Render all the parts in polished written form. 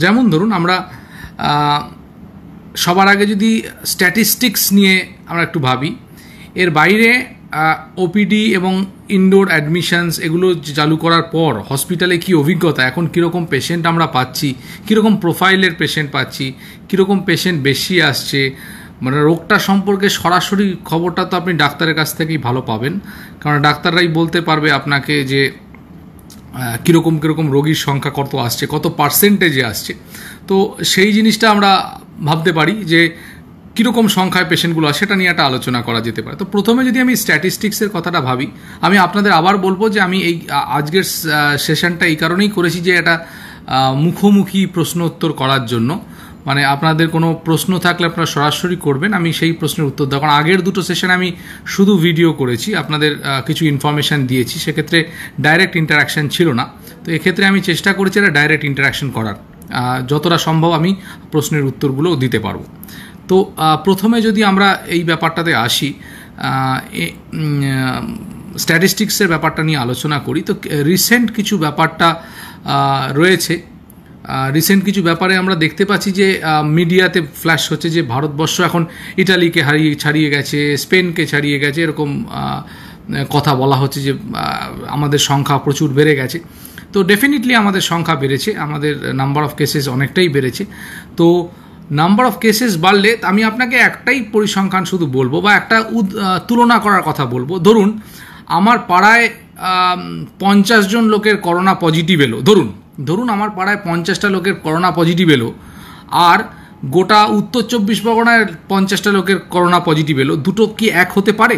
যেমন ধরুন আমরা সবার আগে যদি স্ট্যাটিস্টিক্স নিয়ে আমরা একটু ভাবি, এর বাইরে ওপিডি এবং ইনডোর অ্যাডমিশনস এগুলো চালু করার পর হসপিটালে কি অভিজ্ঞতা, এখন কীরকম পেশেন্ট আমরা পাচ্ছি, কীরকম প্রোফাইলের পেশেন্ট পাচ্ছি, কীরকম পেশেন্ট বেশি আসছে, মানে রোগটা সম্পর্কে সরাসরি খবরটা তো আপনি ডাক্তারের কাছ থেকেই ভালো পাবেন, কারণ ডাক্তাররাই বলতে পারবে আপনাকে যে কীরকম কীরকম রোগীর সংখ্যা কত আসছে, কত পার্সেন্টেজে আসছে। তো সেই জিনিসটা আমরা ভাবতে পারি যে কীরকম সংখ্যায় পেশেন্টগুলো আছে, সেটা নিয়ে একটা আলোচনা করা যেতে পারে। তো প্রথমে যদি আমি স্ট্যাটিস্টিক্সের কথাটা ভাবি, আমি আপনাদের আবার বলবো যে আমি এই আজকের সেশনটা এই কারণেই করেছি যে এটা মুখোমুখি প্রশ্ন উত্তর করার জন্য, মানে আপনাদের কোনো প্রশ্ন থাকলে আপনারা সরাসরি করবেন, আমি সেই প্রশ্নের উত্তর দেবো। কারণ আগের দুটো সেশনে আমি শুধু ভিডিও করেছি, আপনাদের কিছু ইনফরমেশান দিয়েছি, সেক্ষেত্রে ডাইরেক্ট ইন্টারাকশান ছিল না। তো এক্ষেত্রে আমি চেষ্টা করেছি এটা ডাইরেক্ট ইন্টারাকশান করার, যতটা সম্ভব আমি প্রশ্নের উত্তরগুলো দিতে পারবো। তো প্রথমে যদি আমরা এই ব্যাপারটাতে আসি, স্ট্যাটিস্টিক্সের ব্যাপারটা নিয়ে আলোচনা করি, তো রিসেন্ট কিছু ব্যাপারটা রয়েছে। রিসেন্ট কিছু ব্যাপারে আমরা দেখতে পাচ্ছি যে মিডিয়াতে ফ্ল্যাশ হচ্ছে যে ভারতবর্ষ এখন ইটালিকে ছাড়িয়ে গেছে, স্পেনকে ছাড়িয়ে গেছে, এরকম কথা বলা হচ্ছে যে আমাদের সংখ্যা প্রচুর বেড়ে গেছে। তো ডেফিনেটলি আমাদের সংখ্যা বেড়েছে, আমাদের নাম্বার অফ কেসেস অনেকটাই বেড়েছে। তো নাম্বার অফ কেসেস বাড়লে আমি আপনাকে একটাই পরিসংখ্যান শুধু বলবো, বা একটা তুলনা করার কথা বলবো। ধরুন আমার পাড়ায় 50 জন লোকের করোনা পজিটিভ এলো, ধরুন আমার পাড়ায় 50টা লোকের করোনা পজিটিভ এলো, আর গোটা উত্তর 24 পরগনায় 50টা লোকের করোনা পজিটিভ এলো। দুটো কি এক হতে পারে?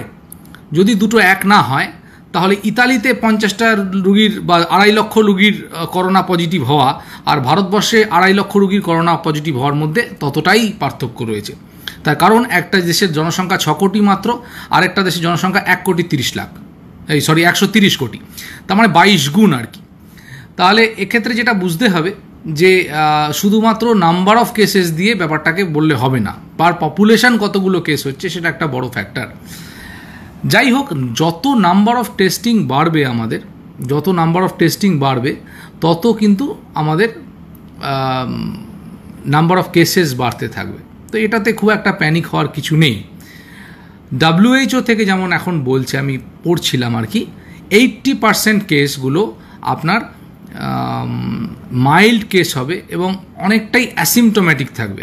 যদি দুটো এক না হয়, তাহলে ইতালিতে 50টা রুগীর বা 2.5 লক্ষ রুগীর করোনা পজিটিভ হওয়া আর ভারতবর্ষে 2.5 লক্ষ রুগীর করোনা পজিটিভ হওয়ার মধ্যে ততটাই পার্থক্য রয়েছে। তার কারণ একটা দেশের জনসংখ্যা 6 কোটি মাত্র, আরেকটা দেশের জনসংখ্যা 130 কোটি, তার মানে 22 গুণ আর কি। তাহলে এক্ষেত্রে যেটা বুঝতে হবে যে শুধুমাত্র নাম্বার অফ কেসেস দিয়ে ব্যাপারটাকে বললে হবে না, পার পপুলেশন কতগুলো কেস হচ্ছে সেটা একটা বড় ফ্যাক্টর। যাই হোক, যত নাম্বার অফ টেস্টিং বাড়বে তত কিন্তু আমাদের নাম্বার অফ কেসেস বাড়তে থাকবে। তো এটাতে খুব একটা প্যানিক হওয়ার কিছু নেই। WHO থেকে যেমন এখন বলছে, আমি পড়ছিলাম আর কি, 80% কেসগুলো আপনার মাইল্ড কেস হবে এবং অনেকটাই অ্যাসিমটোম্যাটিক থাকবে।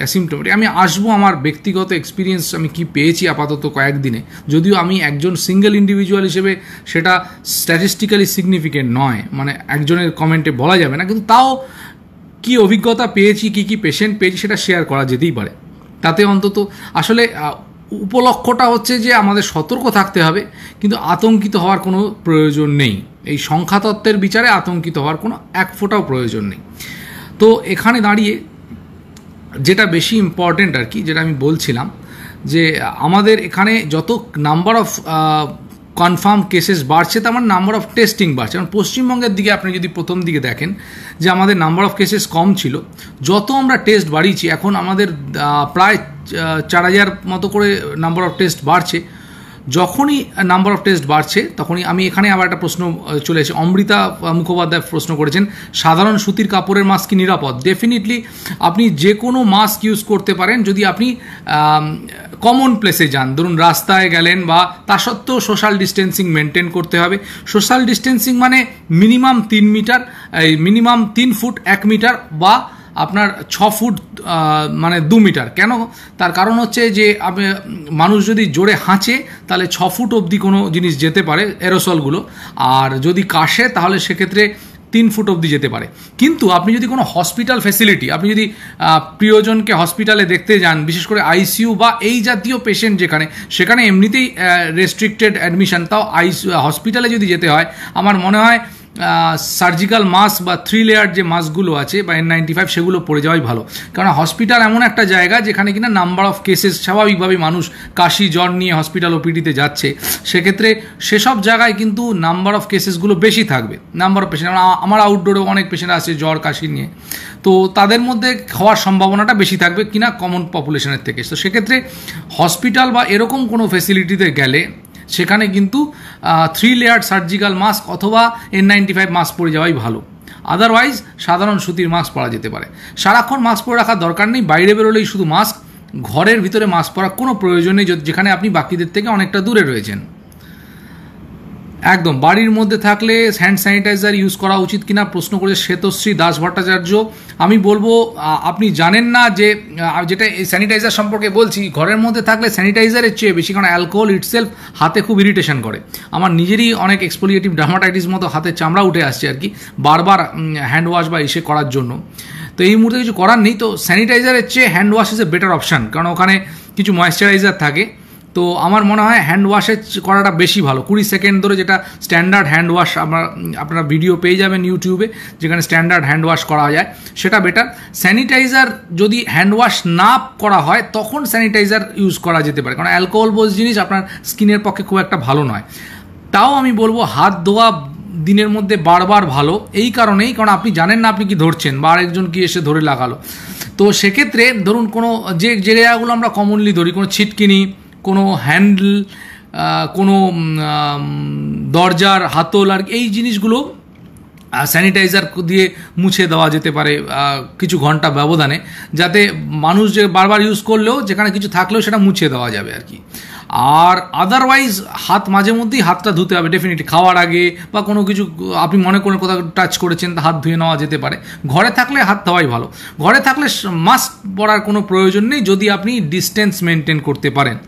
আমি আসবো আমার ব্যক্তিগত এক্সপিরিয়েন্স আমি কি পেয়েছি আপাতত কয়েকদিনে, যদিও আমি একজন সিঙ্গেল ইন্ডিভিজুয়াল হিসেবে সেটা স্ট্যাটিস্টিক্যালি সিগনিফিকেন্ট নয়, মানে একজনের কমেন্টে বলা যাবে না, কিন্তু তাও কি অভিজ্ঞতা পেয়েছি, কি পেশেন্ট পেয়েছি সেটা শেয়ার করা যেতেই পারে। তাতে অন্তত আসলে উপলক্ষ্যটা হচ্ছে যে আমাদের সতর্ক থাকতে হবে, কিন্তু আতঙ্কিত হওয়ার কোনো প্রয়োজন নেই। এই সংখ্যাতত্ত্বের বিচারে আতঙ্কিত হওয়ার কোনো এক ফোঁটাও প্রয়োজন নেই। তো এখানে দাঁড়িয়ে যেটা বেশি ইম্পর্টেন্ট আর কি, যেটা আমি বলছিলাম যে আমাদের এখানে যত নাম্বার অফ কনফার্ম কেসেস বাড়ছে, তার মানে নাম্বার অফ টেস্টিং বাড়ছে। কারণ পশ্চিমবঙ্গের দিকে আপনি যদি প্রথম দিকে দেখেন যে আমাদের নাম্বার অফ কেসেস কম ছিল, যত আমরা টেস্ট বাড়িয়েছি এখন আমাদের প্রায় 4000 মতো করে নাম্বার অফ টেস্ট বাড়ছে। যখনই নাম্বার অফ টেস্ট বাড়ছে তখনই আমি এখানে আবার একটা প্রশ্ন চলে এসেছে, অমৃতা মুখোপাধ্যায় প্রশ্ন করেছেন, সাধারণ সুতির কাপড়ের মাস্ক কি নিরাপদ? ডেফিনেটলি আপনি যে কোনো মাস্ক ইউজ করতে পারেন যদি আপনি কমন প্লেসে যান, ধরুন রাস্তায় গেলেন, বা তা সত্ত্বেও সোশ্যাল ডিস্টেন্সিং মেনটেন করতে হবে। সোশ্যাল ডিস্টেন্সিং মানে minimum 3 metre, minimum 3 feet 1 metre, বা আপনার 6 ফুট মানে 2 মিটার। কেন? তার কারণ হচ্ছে যে মানুষ যদি জোরে হাঁচে তাহলে 6 ফুট অবধি কোনো জিনিস যেতে পারে এরোসলগুলো, আর যদি কাশে তাহলে সেক্ষেত্রে 3 ফুট অবধি যেতে পারে। কিন্তু আপনি যদি কোনো হসপিটাল ফ্যাসিলিটি, আপনি যদি প্রিয়জনকে হসপিটালে দেখতে যান, বিশেষ করে আইসিইউ বা এই জাতীয় পেশেন্ট সেখানে এমনিতেই রেস্ট্রিক্টেড অ্যাডমিশন, তাও হসপিটালে যদি যেতে হয়, আমার মনে হয় সার্জিক্যাল মাস্ক বা 3 লেয়ার যে মাস্কগুলো আছে বা N95 সেগুলো পরে যাওয়াই ভালো। কারণ হসপিটাল এমন একটা জায়গা যেখানে কিনা নাম্বার অফ কেসেস, স্বাভাবিকভাবে মানুষ কাশি জ্বর নিয়ে হসপিটাল ওপিডিতে যাচ্ছে, সেক্ষেত্রে সেসব জায়গায় কিন্তু নাম্বার অফ কেসেসগুলো বেশি থাকবে। নাম্বার অফ পেশেন্ট, আমার আউটডোরেও অনেক পেশেন্ট আছে জ্বর কাশি নিয়ে, তো তাদের মধ্যে হওয়ার সম্ভাবনাটা বেশি থাকবে কিনা কমন পপুলেশনের থেকে। তো সেক্ষেত্রে হসপিটাল বা এরকম কোনো ফেসিলিটিতে গেলে সেখানে কিন্তু 3 লেয়ার সার্জিক্যাল মাস্ক অথবা N95 মাস্ক পরে যাওয়াই ভালো। আদারওয়াইজ সাধারণ সুতির মাস্ক পরা যেতে পারে। সারাক্ষণ মাস্ক পরে রাখার দরকার নেই, বাইরে বেরোলেই শুধু মাস্ক, ঘরের ভিতরে মাস্ক পরার কোনো প্রয়োজন নেই যেখানে আপনি বাকিদের থেকে অনেকটা দূরে রয়েছেন। একদম বাড়ির মধ্যে থাকলে হ্যান্ড স্যানিটাইজার ইউজ করা উচিত কিনা প্রশ্ন করেছে শ্বেতশ্রী দাস ভট্টাচার্য। আমি বলবো আপনি জানেন না যে যেটা স্যানিটাইজার সম্পর্কে বলছি, ঘরের মধ্যে থাকলে স্যানিটাইজারের চেয়ে বেশি, কারণ অ্যালকোহল ইটসেলফ হাতে খুব ইরিটেশন করে। আমার নিজেরই অনেক এক্সফোলিয়েটিভ ডার্মাটাইটিস মতো হাতে চামড়া উঠে আসছে আর কি, বারবার হ্যান্ড ওয়াশ বা ইসে করার জন্য। তো এই মুহূর্তে কিছু করার নেই, তো স্যানিটাইজারের চেয়ে hand wash is a better option, কারণ ওখানে কিছু ময়েশ্চারাইজার থাকে। তো আমার মনে হয় হ্যান্ড ওয়াশে করাটা বেশি ভালো। 20 সেকেন্ড ধরে যেটা স্ট্যান্ডার্ড হ্যান্ড ওয়াশ আপনারা ভিডিও পেয়ে যাবেন ইউটিউবে, যেখানে স্ট্যান্ডার্ড হ্যান্ড ওয়াশ করা যায়, সেটা বেটার। স্যানিটাইজার যদি হ্যান্ড ওয়াশ না করা হয় তখন স্যানিটাইজার ইউজ করা যেতে পারে, কারণ অ্যালকোহল বোঝ জিনিস আপনার স্কিনের পক্ষে খুব একটা ভালো নয়। তাও আমি বলবো হাত ধোয়া দিনের মধ্যে বারবার ভালো, এই কারণেই কারণ আপনি জানেন না আপনি কি ধরছেন বা আরেকজন কি এসে ধরে লাগালো। তো সেক্ষেত্রে ধরুন কোনো যে জায়গাগুলো আমরা কমনলি ধরি, কোনো ছিটকিনি, কোনো হ্যান্ডেল, কোনো দরজার হাতল, আর এই জিনিসগুলো স্যানিটাইজার দিয়ে মুছে দেওয়া যেতে পারে কিছু ঘন্টা ব্যবধানে, যাতে মানুষ যে বারবার ইউজ করলেও যেখানে কিছু থাকলেও সেটা মুছে দেওয়া যাবে আর কি। আর আদারওয়াইজ হাত মাঝে মধ্যেই হাতটা ধুতে হবে ডেফিনেটলি, খাওয়ার আগে বা কোনো কিছু আপনি মনে করেন কোথাও টাচ করেছেন হাত ধুয়ে নেওয়া যেতে পারে। ঘরে থাকলে হাত ধোয়াই ভালো, ঘরে থাকলে মাস্ক পরার কোনো প্রয়োজন নেই যদি আপনি ডিস্টেন্স মেনটেন করতে পারেন।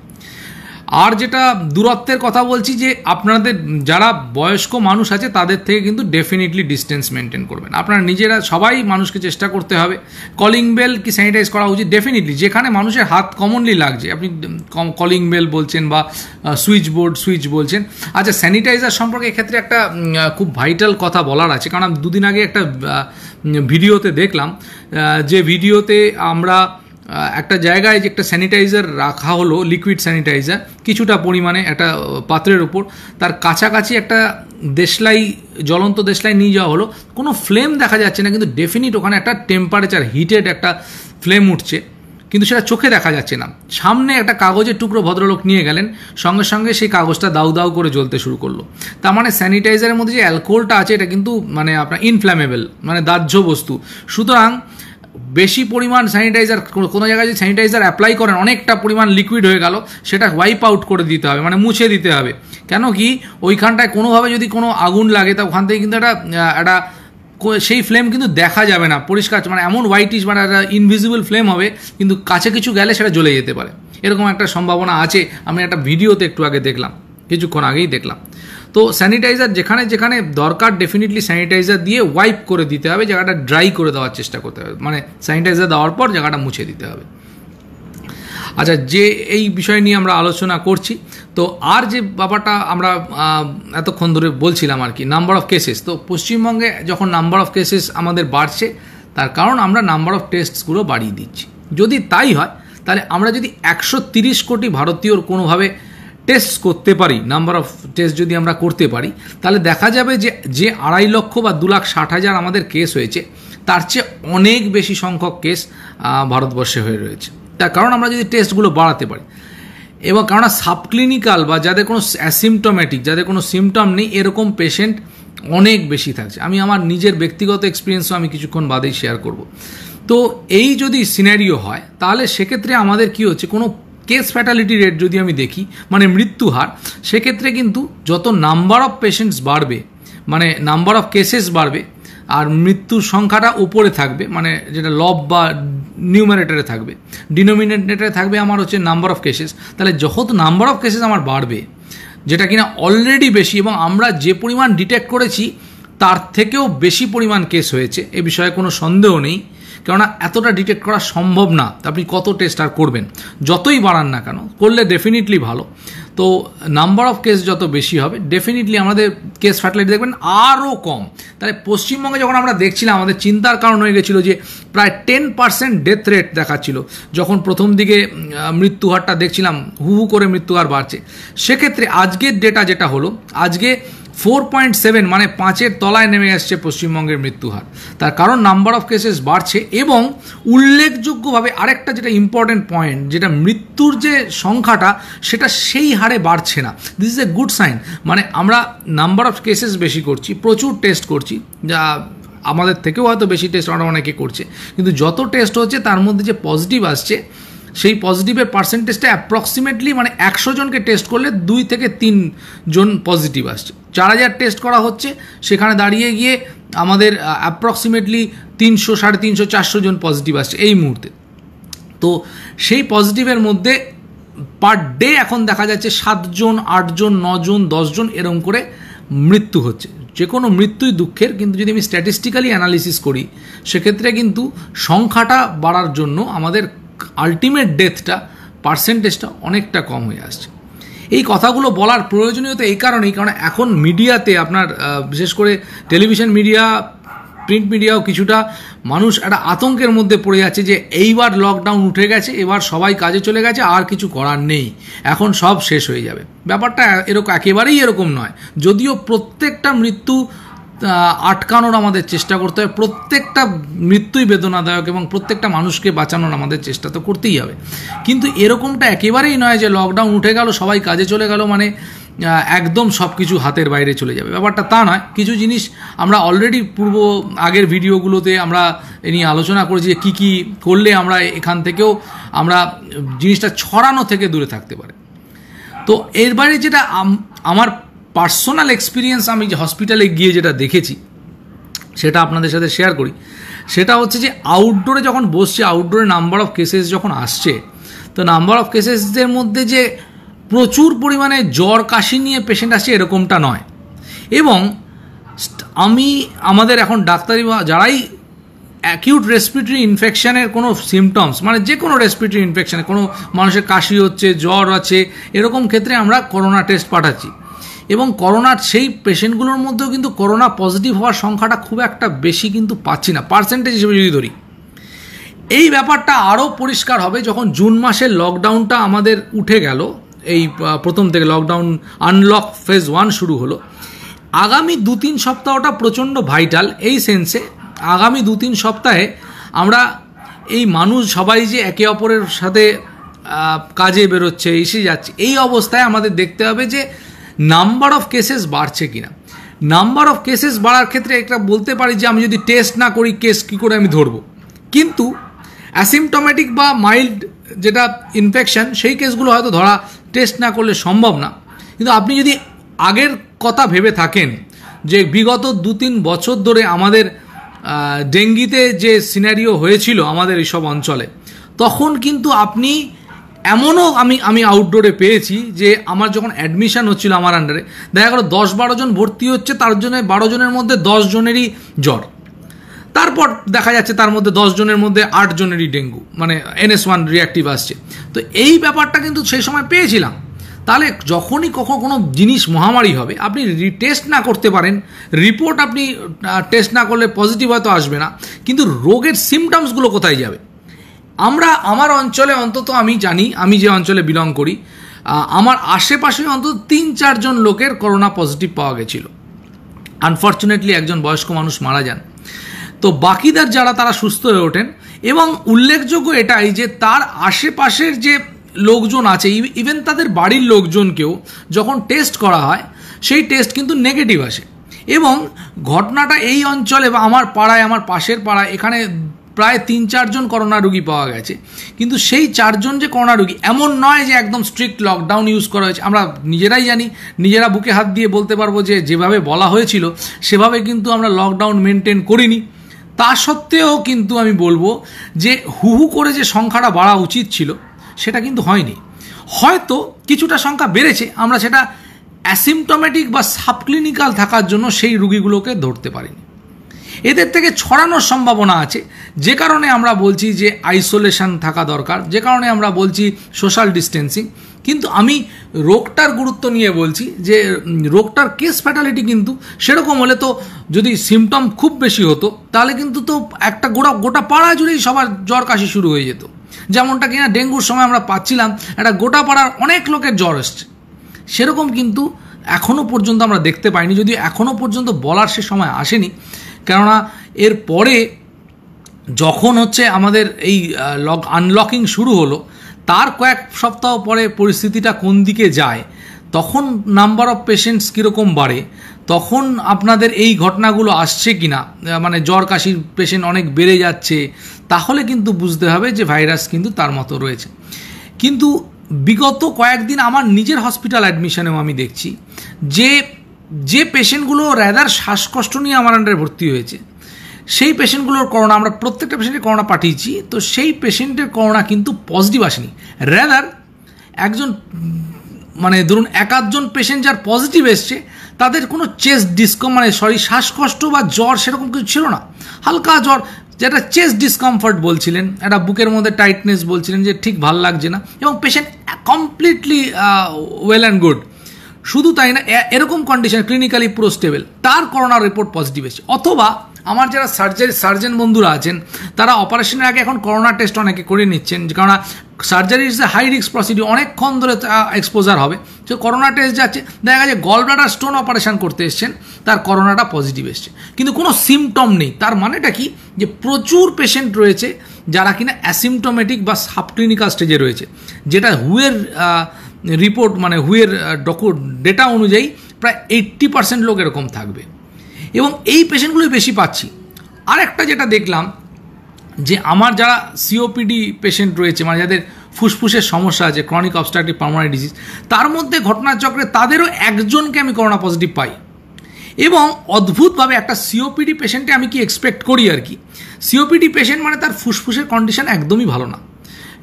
আর যেটা দূরত্বের কথা বলছি, যে আপনাদের যারা বয়স্ক মানুষ আছে তাদের থেকে কিন্তু ডেফিনেটলি ডিস্টেন্স মেনটেন করবেন। আপনারা নিজেরা সবাই মানুষকে চেষ্টা করতে হবে। কলিং বেল কি স্যানিটাইজ করা উচিত? ডেফিনেটলি, যেখানে মানুষের হাত কমনলি লাগছে, আপনি কলিং বেল বলছেন বা সুইচ বলছেন। আচ্ছা, স্যানিটাইজার সম্পর্কে এক্ষেত্রে একটা খুব ভাইটাল কথা বলার আছে, কারণ দুদিন আগে একটা ভিডিওতে দেখলাম, যে ভিডিওতে আমরা একটা জায়গায় যে একটা স্যানিটাইজার রাখা হলো, লিকুইড স্যানিটাইজার কিছুটা পরিমাণে একটা পাত্রের উপর, তার কাছাকাছি একটা দেশলাই, জ্বলন্ত দেশলাই নিয়ে যাওয়া হলো। কোনো ফ্লেম দেখা যাচ্ছে না, কিন্তু ডেফিনিট ওখানে একটা টেম্পারেচার হিটেড একটা ফ্লেম উঠছে, কিন্তু সেটা চোখে দেখা যাচ্ছে না। সামনে একটা কাগজের টুকরো ভদ্রলোক নিয়ে গেলেন, সঙ্গে সঙ্গে সেই কাগজটা দাউ দাউ করে জ্বলতে শুরু করলো। তার মানে স্যানিটাইজারের মধ্যে যে অ্যালকোহলটা আছে এটা কিন্তু মানে আপনার ইনফ্ল্যামেবল, মানে দাহ্য বস্তু। সুতরাং বেশি পরিমাণ স্যানিটাইজার, কোনো জায়গায় যদি স্যানিটাইজার অ্যাপ্লাই করেন অনেকটা পরিমাণ লিকুইড হয়ে গেল, সেটা ওয়াইপ আউট করে দিতে হবে, মানে মুছে দিতে হবে। কেন কি ওইখানটায় কোনোভাবে যদি কোনো আগুন লাগে তা ওখান থেকে কিন্তু একটা সেই ফ্লেম কিন্তু দেখা যাবে না পরিষ্কার, মানে এমন হোয়াইটিশ, মানে একটা ইনভিজিবল ফ্লেম হবে, কিন্তু কাছে কিছু গেলে সেটা জ্বলে যেতে পারে, এরকম একটা সম্ভাবনা আছে। আমি একটা ভিডিওতে একটু আগে দেখলাম, কিছুক্ষণ আগেই দেখলাম। তো স্যানিটাইজার যেখানে যেখানে দরকার ডেফিনেটলি স্যানিটাইজার দিয়ে ওয়াইপ করে দিতে হবে, জায়গাটা ড্রাই করে দেওয়ার চেষ্টা করতে হবে, মানে স্যানিটাইজার দেওয়ার পর জায়গাটা মুছে দিতে হবে। আচ্ছা, যে এই বিষয় নিয়ে আমরা আলোচনা করছি, তো আর যে ব্যাপারটা আমরা এতক্ষণ ধরে বলছিলাম আর কি, নাম্বার অফ কেসেস। তো পশ্চিমবঙ্গে যখন নাম্বার অফ কেসেস আমাদের বাড়ছে, তার কারণ আমরা নাম্বার অফ টেস্টসগুলো বাড়িয়ে দিচ্ছি। যদি তাই হয় তাহলে আমরা যদি 130 কোটি ভারতীয়র কোনোভাবে টেস্ট করতে পারি, নাম্বার অফ টেস্ট যদি আমরা করতে পারি, তাহলে দেখা যাবে যে 2.5 লক্ষ বা 2,60,000 আমাদের কেস হয়েছে, তার চেয়ে অনেক বেশি সংখ্যক কেস ভারতবর্ষে হয়ে রয়েছে। তার কারণ আমরা যদি টেস্টগুলো বাড়াতে পারি, এবং কেননা সাবক্লিনিক্যাল বা যাদের কোনো অ্যাসিমটোম্যাটিক, যাদের কোনো সিমটম নেই, এরকম পেশেন্ট অনেক বেশি থাকছে। আমি আমার নিজের ব্যক্তিগত এক্সপিরিয়েন্সও আমি কিছুক্ষণ বাদেই শেয়ার করব। তো এই যদি সিনারিও হয়, তাহলে সেক্ষেত্রে আমাদের কি হচ্ছে, কোনো কেস ফ্যাটালিটি রেট যদি আমি দেখি, মানে মৃত্যু হার, সেক্ষেত্রে কিন্তু যত নাম্বার অফ পেশেন্টস বাড়বে, মানে নাম্বার অফ কেসেস বাড়বে, আর মৃত্যুর সংখ্যাটা উপরে থাকবে, মানে যেটা লব বা নিউমারেটারে থাকবে, ডিনোমিনেটরে থাকবে আমার হচ্ছে নাম্বার অফ কেসেস। তাহলে যত নাম্বার অফ কেসেস আমার বাড়বে, যেটা কিনা অলরেডি বেশি, এবং আমরা যে পরিমাণ ডিটেক্ট করেছি তার থেকেও বেশি পরিমাণ কেস হয়েছে, এ বিষয়ে কোনো সন্দেহ নেই। কেননা এতটা ডিটেক্ট করা সম্ভব না, আপনি কত টেস্ট আর করবেন, যতই বাড়ান না কেন, করলে ডেফিনেটলি ভালো। তো নাম্বার অফ কেস যত বেশি হবে, ডেফিনেটলি আমাদের কেস ফ্যাটালিটি দেখবেন আরও কম। তাহলে পশ্চিমবঙ্গে যখন আমরা দেখছিলাম, আমাদের চিন্তার কারণ হয়ে গেছিলো যে প্রায় 10% ডেথ রেট দেখাচ্ছিল, যখন প্রথম দিকে মৃত্যুহারটা দেখছিলাম হু হু করে মৃত্যুহার বাড়ছে। সেক্ষেত্রে আজকের ডেটা যেটা হলো, আজকে 4.7, মানে 5-এর তলায় নেমে আসছে পশ্চিমবঙ্গের মৃত্যুহার। তার কারণ নাম্বার অফ কেসেস বাড়ছে, এবং উল্লেখযোগ্যভাবে আরেকটা যেটা ইম্পর্টেন্ট পয়েন্ট, যেটা মৃত্যুর যে সংখ্যাটা সেটা সেই হারে বাড়ছে না। This is a good sign, মানে আমরা নাম্বার অফ কেসেস বেশি করছি, প্রচুর টেস্ট করছি, যা আমাদের থেকেও হয়তো বেশি টেস্ট আমরা অনেকে করছে, কিন্তু যত টেস্ট হচ্ছে তার মধ্যে যে পজিটিভ আসছে সেই পজিটিভের পার্সেন্টেজটা অ্যাপ্রক্সিমেটলি মানে 100 জনকে টেস্ট করলে 2 থেকে 3 জন পজিটিভ আসছে। 4000 টেস্ট করা হচ্ছে, সেখানে দাঁড়িয়ে গিয়ে আমাদের অ্যাপ্রক্সিমেটলি 300, 350, 400 জন পজিটিভ আসছে এই মুহূর্তে। তো সেই পজিটিভের মধ্যে পার ডে এখন দেখা যাচ্ছে 7 জন, 8 জন, 9 জন, 10 জন এরকম করে মৃত্যু হচ্ছে। যে কোনো মৃত্যুই দুঃখের, কিন্তু যদি আমি স্ট্যাটিস্টিক্যালি অ্যানালিসিস করি সেক্ষেত্রে কিন্তু সংখ্যাটা বাড়ার জন্য আমাদের আলটিমেট ডেথটা পার্সেন্টেজটা অনেকটা কম হয়ে আসছে। এই কথাগুলো বলার প্রয়োজনীয়তা এই কারণেই, কারণ এখন মিডিয়াতে আপনার বিশেষ করে টেলিভিশন মিডিয়া, প্রিন্ট মিডিয়াও কিছুটা মানুষ একটা আতঙ্কের মধ্যে পড়ে যাচ্ছে যে এইবার লকডাউন উঠে গেছে, এবার সবাই কাজে চলে গেছে, আর কিছু করার নেই, এখন সব শেষ হয়ে যাবে। ব্যাপারটা এরকম একেবারেই এরকম নয়। যদিও প্রত্যেকটা মৃত্যু আটকানোর আমাদের চেষ্টা করতে হবে, প্রত্যেকটা মৃত্যুই বেদনাদায়ক এবং প্রত্যেকটা মানুষকে বাঁচানোর আমাদের চেষ্টা তো করতেই হবে, কিন্তু এরকমটা একেবারেই নয় যে লকডাউন উঠে গেল, সবাই কাজে চলে গেল মানে একদম সব কিছু হাতের বাইরে চলে যাবে। ব্যাপারটা তা নয়। কিছু জিনিস আমরা অলরেডি আগের ভিডিওগুলোতে আমরা এ নিয়ে আলোচনা করেছি যে কী কী করলে আমরা এখান থেকেও আমরা জিনিসটা ছড়ানো থেকে দূরে থাকতে পারি। তো এর বাইরে যেটা আমার পার্সোনাল এক্সপিরিয়েন্স, আমি যে হসপিটালে গিয়ে যেটা দেখেছি সেটা আপনাদের সাথে শেয়ার করি। সেটা হচ্ছে যে আউটডোরে যখন বসছে, আউটডোরে নাম্বার অফ কেসেস যখন আসছে, তো নাম্বার অফ কেসেসদের মধ্যে যে প্রচুর পরিমাণে জ্বর কাশি নিয়ে পেশেন্ট আসছে এরকমটা নয়। এবং আমাদের এখন ডাক্তারি যারাই অ্যাকিউট রেসপিরেটরি ইনফেকশানের কোনো সিমটমস, মানে যে কোনো রেসপিরেটরি ইনফেকশানে কোনো মানুষের কাশি হচ্ছে, জ্বর আছে, এরকম ক্ষেত্রে আমরা করোনা টেস্ট পাঠাচ্ছি। এবং করোনার সেই পেশেন্টগুলোর মধ্যেও কিন্তু করোনা পজিটিভ হওয়ার সংখ্যাটা খুব একটা বেশি কিন্তু পাচ্ছি না, পার্সেন্টেজ হিসেবে যদি ধরি। এই ব্যাপারটা আরও পরিষ্কার হবে যখন জুন মাসের লকডাউনটা আমাদের উঠে গেল, এই প্রথম থেকে লকডাউন আনলক ফেজ 1 শুরু হলো। আগামী 2-3 সপ্তাহটা প্রচণ্ড ভাইটাল এই সেন্সে, আগামী 2-3 সপ্তাহে আমরা এই মানুষ সবাই যে একে অপরের সাথে কাজে বেরোচ্ছে, এসে যাচ্ছে, এই অবস্থায় আমাদের দেখতে হবে যে নাম্বার অফ কেসেস বাড়ছে কিনা। নাম্বার অফ কেসেস বাড়ার ক্ষেত্রে একটা বলতে পারি যে আমি যদি টেস্ট না করি কেস কী করে আমি ধরবো, কিন্তু অ্যাসিমটোমেটিক বা মাইল্ড যেটা ইনফেকশন সেই কেসগুলো হয়তো ধরা টেস্ট না করলে সম্ভব না। কিন্তু আপনি যদি আগের কথা ভেবে থাকেন যে বিগত 2-3 বছর ধরে আমাদের ডেঙ্গিতে যে সিনারিও হয়েছিল আমাদের এইসব অঞ্চলে, তখন কিন্তু আপনি এমনও আমি আউটডোরে পেয়েছি যে আমার যখন অ্যাডমিশন হচ্ছিল আমার আন্ডারে, দেখা গেল 10-12 জন ভর্তি হচ্ছে, তার জন্য 12 জনের মধ্যে 10 জনেরই জ্বর, তারপর দেখা যাচ্ছে তার মধ্যে 10 জনের মধ্যে 8 জনেরই ডেঙ্গু, মানে NS1 রিঅ্যাক্টিভ আসছে। তো এই ব্যাপারটা কিন্তু সেই সময় পেয়েছিলাম। তাহলে যখনই কোনো জিনিস মহামারী হবে, আপনি টেস্ট না করতে পারেন, রিপোর্ট আপনি টেস্ট না করলে পজিটিভ হয়তো আসবে না, কিন্তু রোগের সিমটমসগুলো কোথায় যাবে? আমার অঞ্চলে অন্তত আমি জানি, আমি যে অঞ্চলে বিলং করি, আমার আশেপাশে অন্তত 3-4 জন লোকের করোনা পজিটিভ পাওয়া গেছিল। আনফর্চুনেটলি একজন বয়স্ক মানুষ মারা যান। তো বাকিদের যারা তারা সুস্থ হয়ে ওঠেন। এবং উল্লেখযোগ্য এটাই যে তার আশেপাশের যে লোকজন আছে, ইভেন তাদের বাড়ির লোকজনকেও যখন টেস্ট করা হয় সেই টেস্ট কিন্তু নেগেটিভ আসে। এবং ঘটনাটা এই অঞ্চলে বা আমার পাড়ায়, আমার পাশের পাড়ায়, এখানে প্রায় 3-4 জন করোনা রোগী পাওয়া গেছে। কিন্তু সেই 4 জন যে করোনা রোগী, এমন নয় যে একদম স্ট্রিক্ট লকডাউন ইউজ করা হয়েছে। আমরা নিজেরাই জানি, নিজেরা বুকে হাত দিয়ে বলতে পারবো যে যেভাবে বলা হয়েছিল সেভাবে কিন্তু আমরা লকডাউন মেনটেন করিনি। তা সত্ত্বেও কিন্তু আমি বলবো যে হু করে যে সংখ্যাটা বাড়া উচিত ছিল সেটা কিন্তু হয়নি। হয়তো কিছুটা সংখ্যা বেড়েছে, আমরা সেটা অ্যাসিমটোমেটিক বা সাবক্লিনিক্যাল থাকার জন্য সেই রোগীগুলোকে ধরতে পারিনি। এদের থেকে ছড়ানোর সম্ভাবনা আছে, যে কারণে আমরা বলছি যে আইসোলেশন থাকা দরকার, যে কারণে আমরা বলছি সোশ্যাল ডিস্টেন্সিং। কিন্তু আমি রোগটার গুরুত্ব নিয়ে বলছি যে রোগটার কেস ফ্যাটালিটি কিন্তু সেরকম হলে তো, যদি সিমটম খুব বেশি হতো তাহলে কিন্তু তো একটা গোটা পাড়া জুড়েই সবার জ্বর কাশি শুরু হয়ে যেত, যেমনটা কিনা ডেঙ্গুর সময় আমরা পাচ্ছিলাম, একটা গোটা পাড়ার অনেক লোকের জ্বর এসছে। সেরকম কিন্তু এখনও পর্যন্ত আমরা দেখতে পাইনি, যদিও এখনও পর্যন্ত বলার সে সময় আসেনি। কেননা এর পরে যখন হচ্ছে আমাদের এই আনলকিং শুরু হলো, তার কয়েক সপ্তাহ পরে পরিস্থিতিটা কোন দিকে যায়, তখন নাম্বার অফ পেশেন্টস কীরকম বাড়ে, তখন আপনাদের এই ঘটনাগুলো আসছে কিনা, মানে জ্বর কাশির পেশেন্ট অনেক বেড়ে যাচ্ছে, তাহলে কিন্তু বুঝতে হবে যে ভাইরাস কিন্তু তার মতো রয়েছে। কিন্তু বিগত কয়েকদিন আমার নিজের হসপিটাল অ্যাডমিশনেও আমি দেখছি যে পেশেন্টগুলো র্যাদার শ্বাসকষ্ট নিয়ে আমার আন্ডারে ভর্তি হয়েছে, সেই পেশেন্টগুলোর করোনা, আমরা প্রত্যেকটা পেশেন্টের করোনা পাঠিয়েছি, তো সেই পেশেন্টের করোনা কিন্তু পজিটিভ আসেনি। র্যাদার একজন, মানে ধরুন 1-8জন পেশেন্ট যার পজিটিভ এসছে, তাদের কোনো চেস্ট শ্বাসকষ্ট বা জ্বর সেরকম কিছু ছিল না, হালকা জ্বর, যেটা চেস্ট ডিসকমফর্ট বলছিলেন, একটা বুকের মধ্যে টাইটনেস বলছিলেন, যে ঠিক ভাল লাগছে না, এবং patient completely well and good. শুধু তাই না, এরকম কন্ডিশন ক্লিনিক্যালি পুরো স্টেবল, তার করোনার রিপোর্ট পজিটিভ এসেছে। অথবা আমার যারা সার্জন বন্ধুরা আছেন, তারা অপারেশনের আগে এখন করোনা টেস্ট অনেকে করে নিচ্ছেন, কারণ surgery is a high risk procedure, অনেকক্ষণ ধরে এক্সপোজার হবে, তো করোনা টেস্ট যাচ্ছে, দেখা গেছে গল ব্লাডার স্টোন অপারেশন করতে এসছেন, তার করোনাটা পজিটিভ এসছে, কিন্তু কোনো সিমটম নেই। তার মানেটা কি, যে প্রচুর পেশেন্ট রয়েছে যারা কিনা অ্যাসিমটোমেটিক বা সাবক্লিনিক্যাল স্টেজে রয়েছে, যেটা হুয়ের রিপোর্ট, মানে হুয়ের ডেটা অনুযায়ী প্রায় 80% লোক এরকম থাকবে, এবং এই পেশেন্টগুলোই বেশি পাচ্ছি। আর একটা যেটা দেখলাম, যে আমার যারা সিওপিডি পেশেন্ট রয়েছে, মানে যাদের ফুসফুসের সমস্যা আছে, ক্রনিক অবস্ট্রাকটিভ পালমোনারি ডিজিজ, তার মধ্যে ঘটনাচক্রে তাদেরও একজনকে আমি করোনা পজিটিভ পাই। এবং অদ্ভুতভাবে একটা সিওপিডি পেশেন্টে আমি কি এক্সপেক্ট করি আর কি, সিওপিডি পেশেন্ট মানে তার ফুসফুসের কন্ডিশন একদমই ভালো না,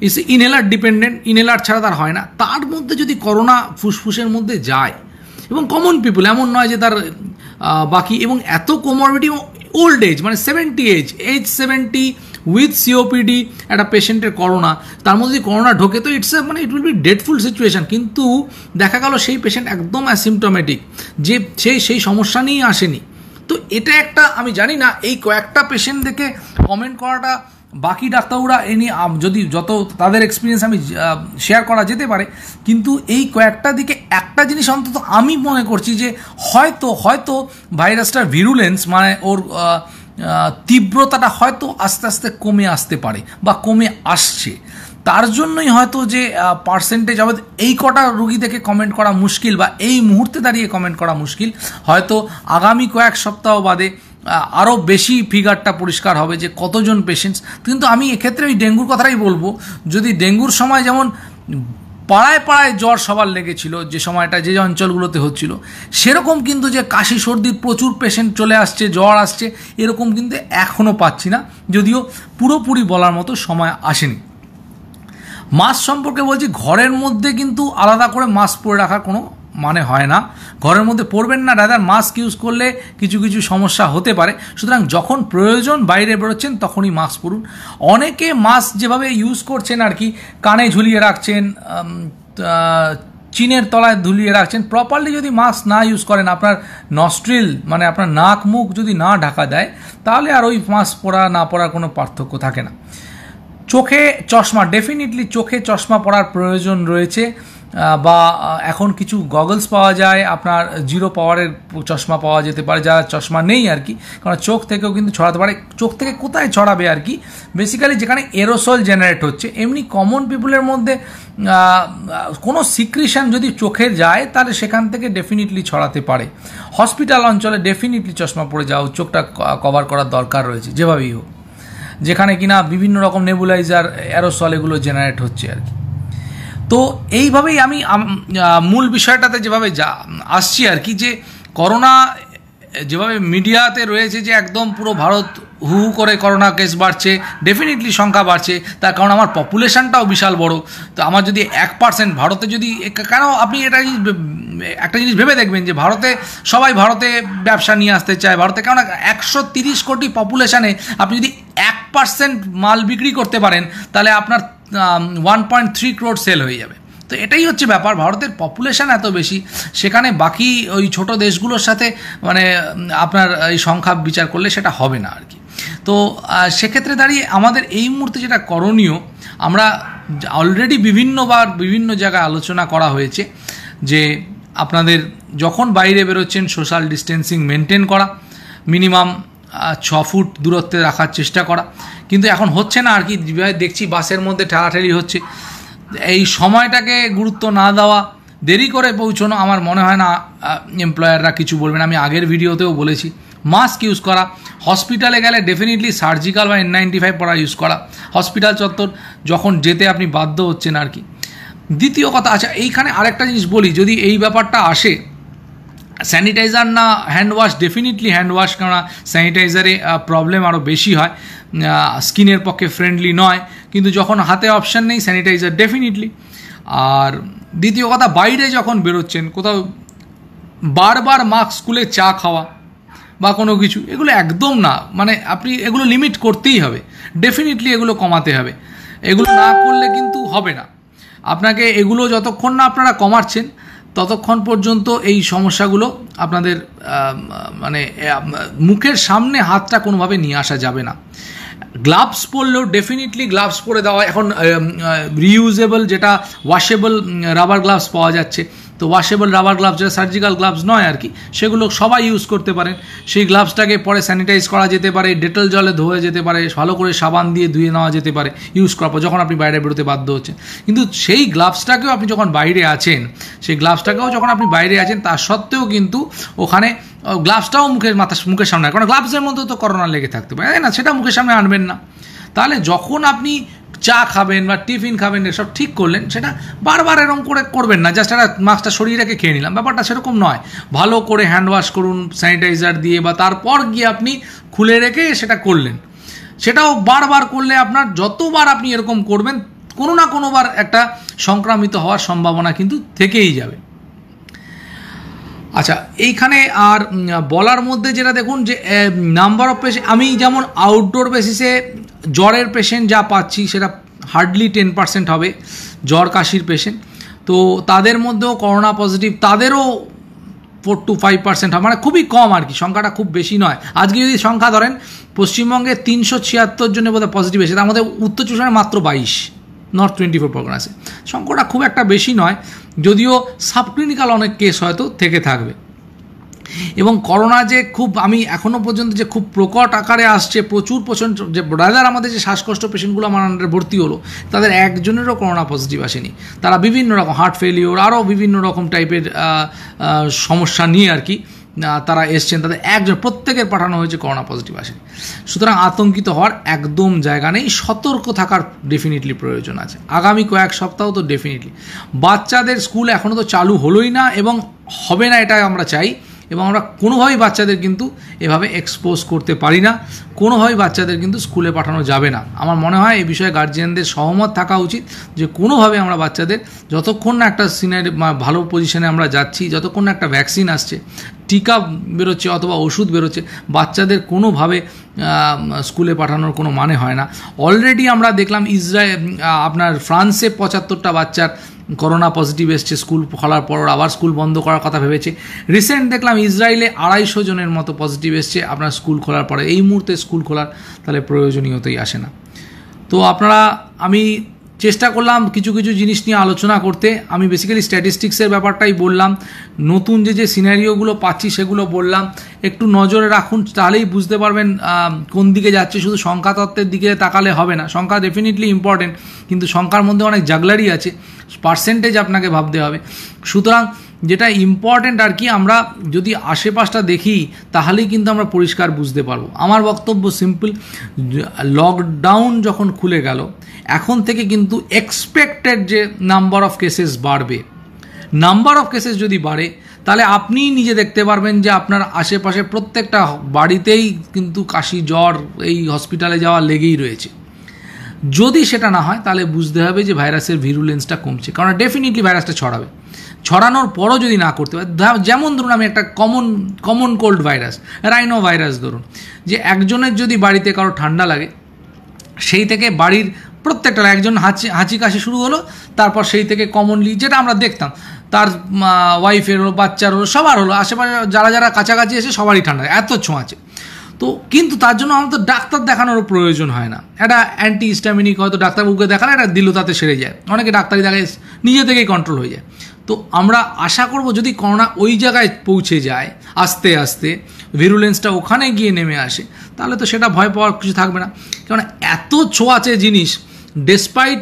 ইস ইনহেলার ডিপেন্ডেন্ট, ইনহেলার ছাড়া তার হয় না, তার মধ্যে যদি করোনা ফুসফুসের মধ্যে যায়, এবং কমন পিপুল, এমন নয় যে তার বাকি, এবং এত কোমরবিডি, ওল্ড এজ, মানে 70 এজ 70 উইথ সিওপিডি একটা পেশেন্টের করোনা, তার মধ্যে যদি করোনা ঢোকে, তো ইটস মানে ইট উইল বি ডেডফুল সিচুয়েশান। কিন্তু দেখা গেল সেই পেশেন্ট একদম অ্যাসিমটোমেটিক, যে সেই সমস্যা নিয়েই আসেনি। তো এটা একটা, আমি জানি না এই কয়েকটা পেশেন্ট দেখে কমেন্ট করাটা, বাকি ডাক্তাররা এ নিয়ে যদি যত তাদের এক্সপিরিয়েন্স আমি শেয়ার করা যেতে পারে, কিন্তু এই কয়েকটা দিকে একটা জিনিস অন্তত আমি মনে করছি, যে হয়তো ভাইরাসটার ভিরুলেন্স, মানে ওর তীব্রতাটা হয়তো আস্তে আস্তে কমে আসতে পারে বা কমে আসছে, তার জন্যই হয়তো যে পার্সেন্টেজ হবে, এই কটা রুগী দেখে কমেন্ট করা মুশকিল, বা এই মুহূর্তে দাঁড়িয়ে কমেন্ট করা মুশকিল। হয়তো আগামী কয়েক সপ্তাহ বাদে আরও বেশি ফিগারটা পরিষ্কার হবে যে কতজন পেশেন্টস। কিন্তু আমি এক্ষেত্রে ওই ডেঙ্গুর কথাটাই বলবো, যদি ডেঙ্গুর সময় যেমন পাড়ায় পাড়ায় জ্বর সবার লেগেছিল, যে সময়টা যে অঞ্চলগুলোতে হচ্ছিল, সেরকম কিন্তু যে কাশি সর্দির প্রচুর পেশেন্ট চলে আসছে, জ্বর আসছে, এরকম কিন্তু এখনও পাচ্ছি না, যদিও পুরোপুরি বলার মতো সময় আসেনি। মাস্ক সম্পর্কে বলছি, ঘরের মধ্যে কিন্তু আলাদা করে মাস্ক পরে রাখার কোনো মানে হয় না, ঘরের মধ্যে পরবেন না, রাদার মাস্ক ইউজ করলে কিছু কিছু সমস্যা হতে পারে। সুতরাং যখন প্রয়োজন বাইরে বেরোচ্ছেন তখনই মাস্ক পরুন। অনেকে মাস্ক যেভাবে ইউজ করছেন আর কি, কানে ঝুলিয়ে রাখছেন, চিনের তলায় ঝুলিয়ে রাখছেন, প্রপারলি যদি মাস্ক না ইউজ করেন, আপনার নস্ট্রিল মানে আপনার নাক মুখ যদি না ঢাকা দেয়, তাহলে আর ওই মাস্ক পরা না পরার কোনো পার্থক্য থাকে না। চোখে চশমা, ডেফিনেটলি চোখে চশমা পরার প্রয়োজন রয়েছে, বা এখন কিছু গগলস পাওয়া যায়, আপনার 0 পাওয়ারের চশমা পাওয়া যেতে পারে, যারা চশমা নেই আর কি, কারণ চোখ থেকেও কিন্তু ছড়াতে পারে। চোখ থেকে কোথায় ছড়াবে আর কি, বেসিক্যালি যেখানে এরোসল জেনারেট হচ্ছে। এমনি কমন পিপুলের মধ্যে কোনো সিক্রিশন যদি চোখে যায়, তাহলে সেখান থেকে ডেফিনেটলি ছড়াতে পারে। হসপিটাল অঞ্চলে ডেফিনেটলি চশমা পরে যাও, চোখটা কভার করার দরকার রয়েছে যেভাবেই হোক, যেখানে কিনা বিভিন্ন রকম নেবুলাইজার, অ্যারোসল এগুলো জেনারেট হচ্ছে আর কি। তো এইভাবেই আমি মূল বিষয়টাতে যেভাবে আসছি আর কি, যে করোনা যেভাবে মিডিয়াতে রয়েছে, যে একদম পুরো ভারত হু হু করে করোনা কেস বাড়ছে, ডেফিনেটলি সংখ্যা বাড়ছে, তার কারণ আমার পপুলেশনটাও বিশাল বড়। তো আমার যদি 1% ভারতে, যদি কেন আপনি একটা জিনিস ভেবে দেখবেন, যে ভারতে ব্যবসা নিয়ে আসতে চায় ভারতে, কেন 130 কোটি পপুলেশানে আপনি যদি 1% মাল বিক্রি করতে পারেন, তাহলে আপনার 1.3 crore সেল হয়ে যাবে। তো এটাই হচ্ছে ব্যাপার, ভারতের পপুলেশন এত বেশি, সেখানে বাকি ওই ছোট দেশগুলোর সাথে মানে আপনার এই সংখ্যা বিচার করলে সেটা হবে না আর কি। তো সেক্ষেত্রে দাঁড়িয়ে আমাদের এই মুহূর্তে যেটা করণীয়, আমরা অলরেডি বিভিন্ন জায়গায় আলোচনা করা হয়েছে, যে আপনাদের যখন বাইরে বেরোচ্ছেন সোশ্যাল ডিস্টেন্সিং মেনটেন করা, মিনিমাম 6 ফুট দূরত্বে রাখার চেষ্টা করা, কিন্তু এখন হচ্ছে না আর কি। দেখছি বাসের মধ্যে ঠেলাঠেলি হচ্ছে, এই সময়টাকে গুরুত্ব না দেওয়া, দেরি করে পৌঁছানো আমার মনে হয় না এমপ্লয়াররা কিছু বলবেন। আমি আগের ভিডিওতেও বলেছি মাস্ক ইউজ করা, হসপিটালে গেলে ডেফিনেটলি সার্জিক্যাল বা N95 পরা ইউজ করা, হসপিটাল চত্বর যখন যেতে আপনি বাধ্য হচ্ছেন আর কি। দ্বিতীয় কথা, আচ্ছা এইখানে আরেকটা জিনিস বলি, যদি এই ব্যাপারটা আসে স্যানিটাইজার না hand wash, definitely hand wash, কেননা স্যানিটাইজারে প্রবলেম আরও বেশি হয়, স্কিনের পক্ষে ফ্রেন্ডলি নয়, কিন্তু যখন হাতে অপশান নেই স্যানিটাইজার ডেফিনেটলি। আর দ্বিতীয় কথা, বাইরে যখন বেরোচ্ছেন কোথাও বারবার মাস্ক খুলে চা খাওয়া বা কোনো কিছু, এগুলো একদম না, মানে আপনি এগুলো লিমিট করতেই হবে, ডেফিনেটলি এগুলো কমাতে হবে, এগুলো না করলে কিন্তু হবে না। আপনাকে এগুলো যতক্ষণ না আপনারা কমাচ্ছেন ততক্ষণ পর্যন্ত এই সমস্যাগুলো আপনাদের মানে মুখের সামনে হাতটা কোনোভাবে নিয়ে আসা যাবে না। গ্লাভস পরলেও ডেফিনেটলি গ্লাভস পরে দেওয়া, এখন রিইউজেবল যেটা ওয়াশেবল রাবার গ্লাভস পাওয়া যাচ্ছে, তো ওয়াশেবল রাবার গ্লাভস যেটা সার্জিক্যাল গ্লাভস নয় আর কি, সেগুলো সবাই ইউজ করতে পারেন। সেই গ্লাভসটাকে পরে স্যানিটাইজ করা যেতে পারে, ডেটল জলে ধোয়া যেতে পারে, ভালো করে সাবান দিয়ে ধুয়ে নেওয়া যেতে পারে ইউজ করার পর, যখন আপনি বাইরে বেরোতে বাধ্য হচ্ছেন। কিন্তু সেই গ্লাভসটাকেও আপনি যখন বাইরে আছেন, সেই গ্লাভসটাকেও যখন আপনি বাইরে আছেন তার সত্ত্বেও কিন্তু ওখানে গ্লাভসটাও মুখের সামনে, কারণ গ্লাভসের মধ্যেও তো করোনা লেগে থাকতে পারে, তাই না? সেটা মুখের সামনে আনবেন না। তাহলে যখন আপনি চা খাবেন বা টিফিন খাবেন এসব ঠিক করলেন, সেটা বারবার এরকম করে করবেন না, জাস্ট একটা মাস্কটা সরিয়ে রেখে খেয়ে নিলাম, ব্যাপারটা সেরকম নয়। ভালো করে হ্যান্ড ওয়াশ করুন স্যানিটাইজার দিয়ে, বা তারপর গিয়ে আপনি খুলে রেখে সেটা করলেন। সেটাও বারবার করলে আপনার যতবার আপনি এরকম করবেন কোনো না কোনোবার একটা সংক্রামিত হওয়ার সম্ভাবনা কিন্তু থেকেই যাবে। আচ্ছা, এইখানে আর বলার মধ্যে যেটা দেখুন যে নাম্বার অফ পেশেন্ট, আমি যেমন আউটডোর বেসিসে জ্বরের পেশেন্ট যা পাচ্ছি সেটা হার্ডলি 10% হবে জ্বর কাশির পেশেন্ট, তো তাদের মধ্যেও করোনা পজিটিভ তাদেরও 4 to 5% হয়, মানে খুবই কম আর কি, সংখ্যাটা খুব বেশি নয়। আজকে যদি সংখ্যা ধরেন পশ্চিমবঙ্গে 376 জনের বোধহয় পজিটিভ এসেছে, তার মধ্যে উত্তর 24 মাত্র 22, নর্থ 24 পরগনাসে সংখ্যাটা খুব একটা বেশি নয়, যদিও সাবক্লিনিক্যাল অনেক কেস হয়তো থেকে থাকবে। এবং করোনা যে খুব, আমি এখনও পর্যন্ত যে খুব প্রকট আকারে আসছে, প্রচুর যে ব্রাদার আমাদের যে শ্বাসকষ্ট পেশেন্টগুলো আমার আন্ডারে ভর্তি হলো, তাদের একজনেরও করোনা পজিটিভ আসেনি। তারা বিভিন্ন রকম হার্ট ফেলিওর আরও বিভিন্ন রকম টাইপের সমস্যা নিয়ে আর কি তারা এসছেন, তাদের প্রত্যেকের পাঠানো হয়েছে, করোনা পজিটিভ আসেনি। সুতরাং আতঙ্কিত হওয়ার একদম জায়গা নেই, সতর্ক থাকার ডেফিনেটলি প্রয়োজন আছে। আগামী কয়েক সপ্তাহ তো ডেফিনেটলি, বাচ্চাদের স্কুল এখনও তো চালু হলোই না এবং হবে না, এটাই আমরা চাই, এবং আমরা কোনোভাবেই বাচ্চাদের কিন্তু এভাবে এক্সপোজ করতে পারি না, কোনোভাবেই বাচ্চাদের কিন্তু স্কুলে পাঠানো যাবে না। আমার মনে হয় এই বিষয়ে গার্জিয়ানদের সহমত থাকা উচিত যে কোনোভাবে আমরা বাচ্চাদের, যতক্ষণ না একটা ভালো পজিশনে আমরা যাচ্ছি, যতক্ষণ না একটা ভ্যাকসিন আসছে, টিকা বেরোচ্ছে অথবা ওষুধ বেরোচ্ছে, বাচ্চাদের কোনোভাবে স্কুলে পাঠানোর কোনো মানে হয় না। অলরেডি আমরা দেখলাম আপনার ফ্রান্সে 75টা বাচ্চার করোনা পজিটিভ এসছে, স্কুল খোলার পর আবার স্কুল বন্ধ করার কথা ভেবেছে। রিসেন্ট দেখলাম ইসরায়েলে 250 জনের মতো পজিটিভ এসছে আপনার স্কুল খোলার পরে। এই মুহূর্তে স্কুল খোলার তাহলে প্রয়োজনীয়তাই আসে না। তো আমি চেষ্টা করলাম কিছু কিছু জিনিস নিয়ে আলোচনা করতে। আমি বেসিক্যালি স্ট্যাটিস্টিক্সের ব্যাপারটাই বললাম, নতুন যে সিনারিওগুলো পাচ্ছি সেগুলো বললাম, একটু নজরে রাখুন, তাহলেই বুঝতে পারবেন কোন দিকে যাচ্ছে। শুধু সংখ্যা তত্ত্বের দিকে তাকালে হবে না, সংখ্যা ডেফিনেটলি ইম্পর্টেন্ট, কিন্তু সংখ্যার মধ্যে অনেক জাগলারি আছে, পার্সেন্টেজ আপনাকে ভাবতে হবে। সুতরাং যেটা ইম্পর্টেন্ট আর কি, আমরা যদি আশেপাশটা দেখি তাহলেই কিন্তু আমরা পরিষ্কার বুঝতে পারবো। আমার বক্তব্য সিম্পল, লকডাউন যখন খুলে গেল, এখন থেকে কিন্তু এক্সপেক্টেড যে নাম্বার অফ কেসেস বাড়বে, নাম্বার অফ কেসেস যদি বাড়ে তাহলে আপনিই নিজে দেখতে পারবেন যে আপনার আশেপাশে প্রত্যেকটা বাড়িতেই কিন্তু কাশি জ্বর, এই হসপিটালে যাওয়া লেগেই রয়েছে। যদি সেটা না হয় তাহলে বুঝতে হবে যে ভাইরাসের ভিরুলেন্সটা কমছে, কারণ ডেফিনেটলি ভাইরাসটা ছড়াবে। ছড়ানোর পরও যদি না করতে পারে, যেমন ধরুন আমি একটা common cold virus, rhino virus ধরুন, যে একজনের যদি বাড়িতে কারো ঠান্ডা লাগে, সেই থেকে বাড়ির প্রত্যেকটা একজন হাঁচি কাশি শুরু হলো, তারপর সেই থেকে কমনলি যেটা আমরা দেখতাম, তার ওয়াইফের হলো, বাচ্চার হলো, সবার হলো, আশেপাশে যারা যারা কাছাকাছি এসে সবারই ঠান্ডা, এত ছোঁয়াচে। তো কিন্তু তার জন্য আমাদের ডাক্তার দেখানোরও প্রয়োজন হয় না, একটা অ্যান্টি হিস্টামিনিক হয়তো ডাক্তারবাবুকে দেখালে এটা দিল, তাতে সেরে যায়। অনেকে ডাক্তারি দেখায় নিজে থেকেই কন্ট্রোল হয়ে যায়। তো আমরা আশা করব যদি করোনা ওই জায়গায় পৌঁছে যায়, আস্তে আস্তে ভিরুলেন্সটা ওখানে গিয়ে নেমে আসে, তাহলে তো সেটা ভয় পাওয়ার কিছু থাকবে না। কারণ এত ছোঁয়াচে জিনিস, ডেসপাইট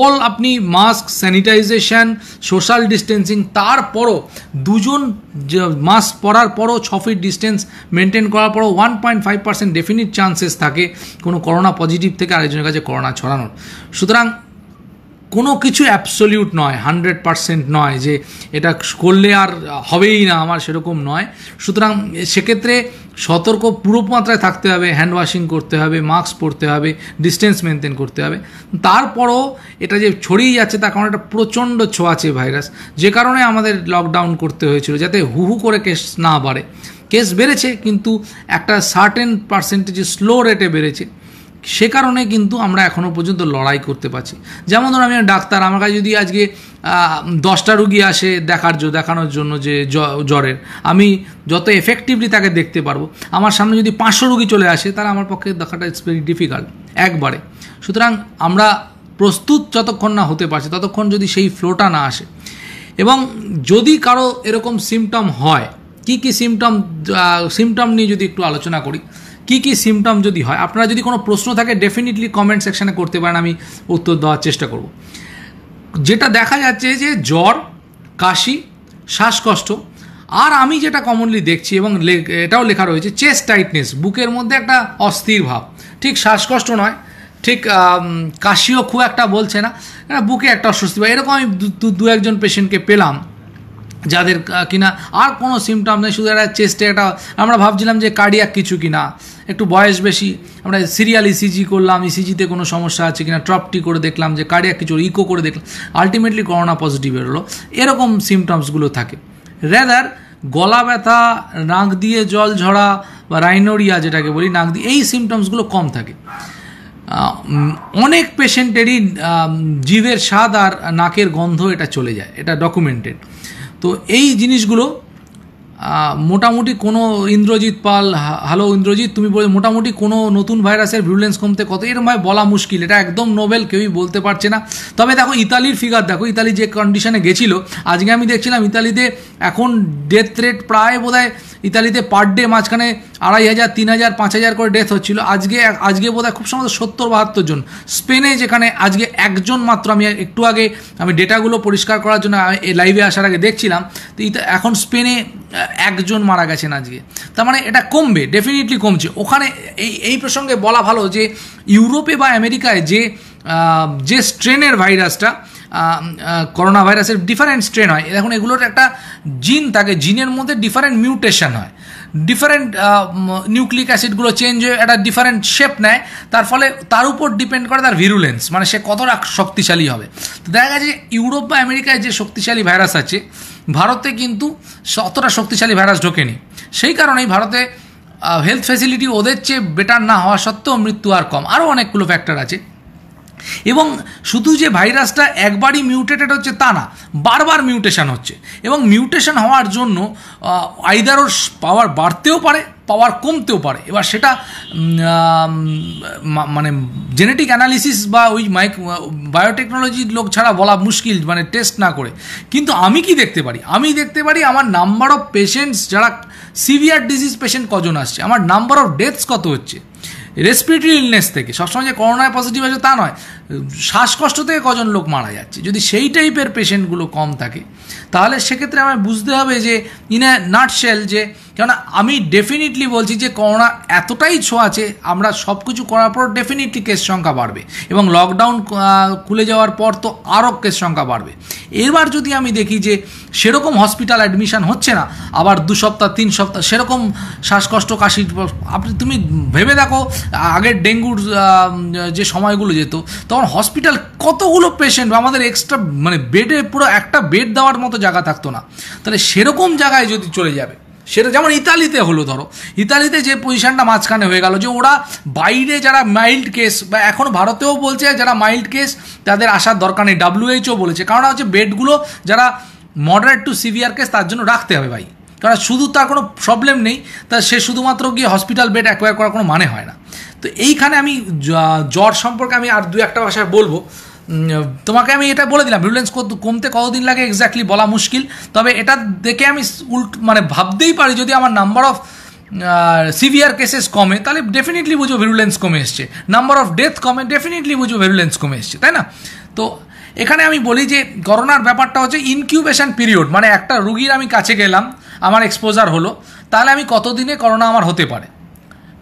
অল আপনি মাস্ক, স্যানিটাইজেশন, সোশ্যাল ডিস্টেন্সিং, তারপরও দুজন মাস্ক পরার পরও 6 ফিট ডিস্টেন্স মেনটেন করার পরও 1.5% ডেফিনিট চান্সেস থাকে কোনো করোনা পজিটিভ থেকে আরেকজনের কাছে করোনা ছড়ানোর। সুতরাং কোনো কিছু অ্যাবসলিউট নয়, 100% নয় যে এটা করলে আর হবেই না আমার, সেরকম নয়। সুতরাং সেক্ষেত্রে সতর্ক পুরো মাত্রায় থাকতে হবে, হ্যান্ড ওয়াশিং করতে হবে, মাস্ক পরতে হবে, ডিস্টেন্স মেনটেন করতে হবে। তারপরও এটা যে ছড়িয়ে যাচ্ছে তার কারণে একটা প্রচণ্ড ছোঁয়াচে ভাইরাস, যে কারণে আমাদের লকডাউন করতে হয়েছিল, যাতে হু করে কেস না বাড়ে। কেস বেড়েছে কিন্তু একটা সার্টেন পার্সেন্টেজে স্লো রেটে বেড়েছে, সে কারণে কিন্তু আমরা এখনও পর্যন্ত লড়াই করতে পারছি। যেমন ধরুন আমি ডাক্তার, আমার কাছে যদি আজকে 10টা রুগী আসে দেখানোর জন্য যে জ্বরের, আমি যত এফেক্টিভলি তাকে দেখতে পারবো। আমার সামনে যদি 500 রুগী চলে আসে, তাহলে আমার পক্ষে দেখাটা ইটস ভেরি ডিফিকাল্ট একবারে। সুতরাং আমরা প্রস্তুত যতক্ষণ না হতে পারছি, ততক্ষণ যদি সেই ফ্লোটা না আসে, এবং যদি কারো এরকম সিমটম হয়, কি সিমটম নিয়ে যদি একটু আলোচনা করি, কি সিমটম যদি হয়, আপনারা যদি কোনো প্রশ্ন থাকে ডেফিনেটলি কমেন্ট সেকশানে করতে পারেন, আমি উত্তর দেওয়ার চেষ্টা করব। যেটা দেখা যাচ্ছে যে জ্বর, কাশি, শ্বাসকষ্ট, আর আমি যেটা কমনলি দেখছি এবং এটাও লেখা রয়েছে, চেস্ট টাইটনেস, বুকের মধ্যে একটা অস্থির ভাব। ঠিক শ্বাসকষ্ট নয়, ঠিক কাশিও খুব একটা বলছে না, বুকে একটা অস্বস্তি ভাব। এরকম আমি দু একজন পেশেন্টকে পেলাম যাদের কিনা আর কোনো সিমটম নেই, শুধু একটা চেস্টে একটা, আমরা ভাবছিলাম যে কার্ডিয়াক কিছু কিনা, একটু বয়স বেশি, আমরা সিরিয়াল ইসিজি করলাম, ইসিজিতে কোনো সমস্যা আছে কিনা, ট্রপটি করে দেখলাম যে কার্ডিয়াক কিছু, ইকো করে দেখলাম, আলটিমেটলি করোনা পজিটিভ বেরোলো। এরকম সিমটমসগুলো থাকে। রেদার গলা ব্যথা, নাক দিয়ে জল ঝরা বা রাইনোরিয়া যেটাকে বলি, নাক দিয়ে, এই সিমটমসগুলো কম থাকে। অনেক পেশেন্টেরই জিভের স্বাদ আর নাকের গন্ধ এটা চলে যায়, এটা ডকুমেন্টেড। তো এই জিনিসগুলো মোটামুটি কোনো ইন্দ্রজিৎ পাল, হ্যালো ইন্দ্রজিৎ, তুমি বলে মোটামুটি কোনো নতুন ভাইরাসের ভিরুলেন্স কমতে কত, এরকমভাবে বলা মুশকিল, এটা একদম নোবেল, কেউই বলতে পারছে না। তবে দেখো ইতালির ফিগার দেখো, ইতালি যে কন্ডিশনে গেছিলো, আজকে আমি দেখছিলাম ইতালিতে এখন ডেথ রেট প্রায় বোধহয় ইতালিতে পার ডে মাঝখানে 2,500, 3,000, 5,000 করে ডেথ হচ্ছিল। আজকে বোধহয় খুব সম্ভবত 70-72 জন। স্পেনে যেখানে আজকে একজন মাত্র, আমি একটু আগে আমি ডেটাগুলো পরিষ্কার করার জন্য এই লাইভে আসার আগে দেখছিলাম, তো এখন স্পেনে একজন মারা গেছেন আজকে। তার মানে এটা কমবে, ডেফিনেটলি কমছে। ওখানে এই প্রসঙ্গে বলা ভালো যে ইউরোপে বা আমেরিকায় যে স্ট্রেনের ভাইরাসটা, করোনা ভাইরাসের ডিফারেন্ট স্ট্রেন হয়, এখন এগুলোর একটা জিন থাকে, জিনের মধ্যে ডিফারেন্ট মিউটেশন হয়, ডিফারেন্ট নিউক্লিক অ্যাসিডগুলো চেঞ্জ হয়ে একটা ডিফারেন্ট শেপ নেয়, তার ফলে তার উপর ডিপেন্ড করে তার ভিরুলেন্স, মানে সে কতটা শক্তিশালী হবে। তো দেখা গেছে ইউরোপ বা আমেরিকায় যে শক্তিশালী ভাইরাস আছে, ভারতে কিন্তু অতটা শক্তিশালী ভাইরাস ঢোকেনি। সেই কারণেই ভারতে হেলথ ফ্যাসিলিটি ওদের চেয়ে বেটার না হওয়া সত্ত্বেও মৃত্যু আর কম। আরও অনেকগুলো ফ্যাক্টর আছে। এবং শুধু যে ভাইরাসটা একবারই মিউটেটেড হচ্ছে তা না, বারবার মিউটেশন হচ্ছে, এবং মিউটেশন হওয়ার জন্য আইদার ওর পাওয়ার বাড়তেও পারে, পাওয়ার কমতেও পারে। এবার সেটা মানে জেনেটিক অ্যানালিসিস বা ওই বায়োটেকনোলজির লোক ছাড়া বলা মুশকিল, মানে টেস্ট না করে। কিন্তু আমি কি দেখতে পারি? আমি দেখতে পারি আমার নাম্বার অফ পেশেন্টস, যারা সিভিয়ার ডিজিজ পেশেন্ট কজন আসছে, আমার নাম্বার অফ ডেথস কত হচ্ছে, রেসপিরেটরি ইলনেস থেকে, সবসময় যে করোনায় পজিটিভ আছে তা নয়, শ্বাসকষ্ট থেকে কজন লোক মারা যাচ্ছে। যদি সেই টাইপের পেশেন্টগুলো কম থাকে, তাহলে সেক্ষেত্রে আমার বুঝতে হবে যে ইন এ নাটশেল, যে কেননা আমি ডেফিনেটলি বলছি যে করোনা এতটাই ছোঁয়াচে, আমরা সব কিছু করার পর ডেফিনেটলি কেস সংখ্যা বাড়বে, এবং লকডাউন খুলে যাওয়ার পর তো আরও কেস সংখ্যা বাড়বে। এবার যদি আমি দেখি যে সেরকম হসপিটাল অ্যাডমিশন হচ্ছে না, আবার 2 সপ্তাহ 3 সপ্তাহ সেরকম শ্বাসকষ্ট, কাশি, তুমি ভেবে দেখো আগের ডেঙ্গুর যে সময়গুলো যেত, তখন হসপিটাল কতগুলো পেশেন্ট, আমাদের এক্সট্রা মানে বেডে পুরো একটা বেড দেওয়ার মতো জায়গা থাকতো না। তাহলে সেরকম জায়গায় যদি চলে যাবে, সেটা যেমন ইতালিতে হলো, ধরো ইতালিতে যে পজিশনটা মাঝখানে হয়ে গেল, যে ওরা বাইরে যারা মাইল্ড কেস, বা এখন ভারতেও বলছে যারা মাইল্ড কেস তাদের আসার দরকার নেই, WHO বলেছে, কারণ হচ্ছে বেডগুলো যারা মডারেট টু সিভিয়ার কেস তার জন্য রাখতে হবে ভাই, কারণ শুধু তার কোনো প্রবলেম নেই, তা সে শুধুমাত্র গিয়ে হসপিটাল বেড অ্যাকোয়ার করার কোনো মানে হয় না। তো এইখানে আমি জ্বর সম্পর্কে আমি আর 2-1টা ভাষায় বলবো। তোমাকে আমি এটা বলে দিলাম, ভিরুলেন্স কমতে কতদিন লাগে এক্স্যাক্টলি বলা মুশকিল, তবে এটা দেখে আমি মানে ভাবতেই পারি যদি আমার নাম্বার অফ সিভিয়ার কেসেস কমে, তাহলে ডেফিনেটলি বুঝবো ভিরুলেন্স কমে এসছে, নাম্বার অফ ডেথ কমে, ডেফিনেটলি বুঝবো ভিরুলেন্স কমে এসছে, তাই না? তো এখানে আমি বলি যে করোনার ব্যাপারটা হচ্ছে ইনকিউবেশন পিরিয়ড, মানে একটা রুগীর আমি কাছে গেলাম, আমার এক্সপোজার হলো, তাহলে আমি কতদিনে করোনা আমার হতে পারে।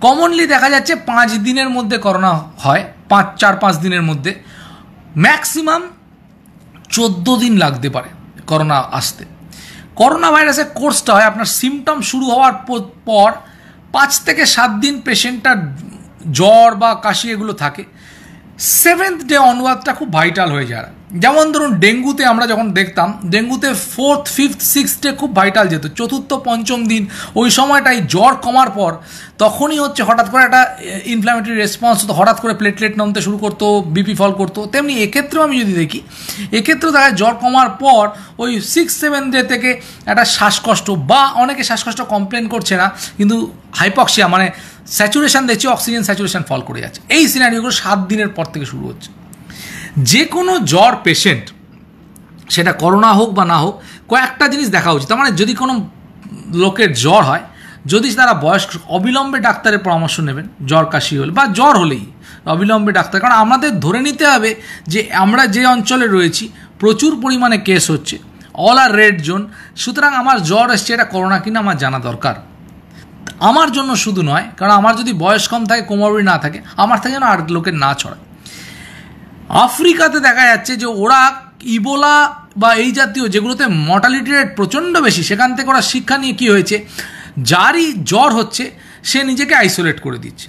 কমনলি দেখা যাচ্ছে 5 দিনের মধ্যে করোনা হয়, 4-5 দিনের মধ্যে, ম্যাক্সিমাম 14 দিন লাগতে পারে করোনা আসতে। করোনা ভাইরাসের কোর্সটা হয় আপনার সিমটম শুরু হওয়ার পর 5 থেকে 7 দিন পেশেন্টটার জ্বর বা কাশি এগুলো থাকে। 7th ডে অনওয়ার্ডটা খুব ভাইটাল হয়ে যায়। যেমন ধরুন ডেঙ্গুতে আমরা যখন দেখতাম, ডেঙ্গুতে 4th, 5th, 6th ডে খুব ভাইটাল যেত, 4th, 5ম দিন ওই সময়টাই জ্বর কমার পর তখনই হচ্ছে হঠাৎ করে একটা ইনফ্ল্যামেটরি রেসপন্স হতো, হঠাৎ করে প্লেটলেট নামতে শুরু করতো, বিপি ফল করতো। তেমনি এক্ষেত্রেও আমি যদি দেখি, এক্ষেত্রেও দেখা যায় জ্বর কমার পর ওই 6-7 ডে থেকে একটা শ্বাসকষ্ট, বা অনেকে শ্বাসকষ্ট কমপ্লেন করছে না কিন্তু হাইপক্সিয়া মানে স্যাচুরেশন দেখছি, অক্সিজেন স্যাচুরেশন ফল করে যাচ্ছে, এই সিনারিওগুলো 7 দিনের পর থেকে শুরু হচ্ছে। যে কোনো জ্বর পেশেন্ট, সেটা করোনা হোক বা না হোক, কয়েকটা জিনিস দেখা উচিত। তার মানে যদি কোনো লোকের জ্বর হয়, যদি তারা বয়স্ক, অবিলম্বে ডাক্তারের পরামর্শ নেবেন। জ্বর কাশি হলে বা জ্বর হলেই অবিলম্বে ডাক্তার, কারণ আমাদের ধরে নিতে হবে যে আমরা যে অঞ্চলে রয়েছি প্রচুর পরিমাণে কেস হচ্ছে, অল আর রেড জোন। সুতরাং আমার জ্বর এসছে, এটা করোনা কিনা আমার জানা দরকার, আমার জন্য শুধু নয়, কারণ আমার যদি বয়স কম থাকে, কোমরবিড না থাকে, আমার থেকে যেন আর লোকের না ছড়ায়। আফ্রিকাতে দেখা যাচ্ছে যে ওরা ইবোলা বা এই জাতীয় যেগুলোতে মর্টালিটি রেট প্রচণ্ড বেশি, সেখান থেকে ওরা শিক্ষা নিয়ে কী হয়েছে, যারই জ্বর হচ্ছে সে নিজেকে আইসোলেট করে দিচ্ছে।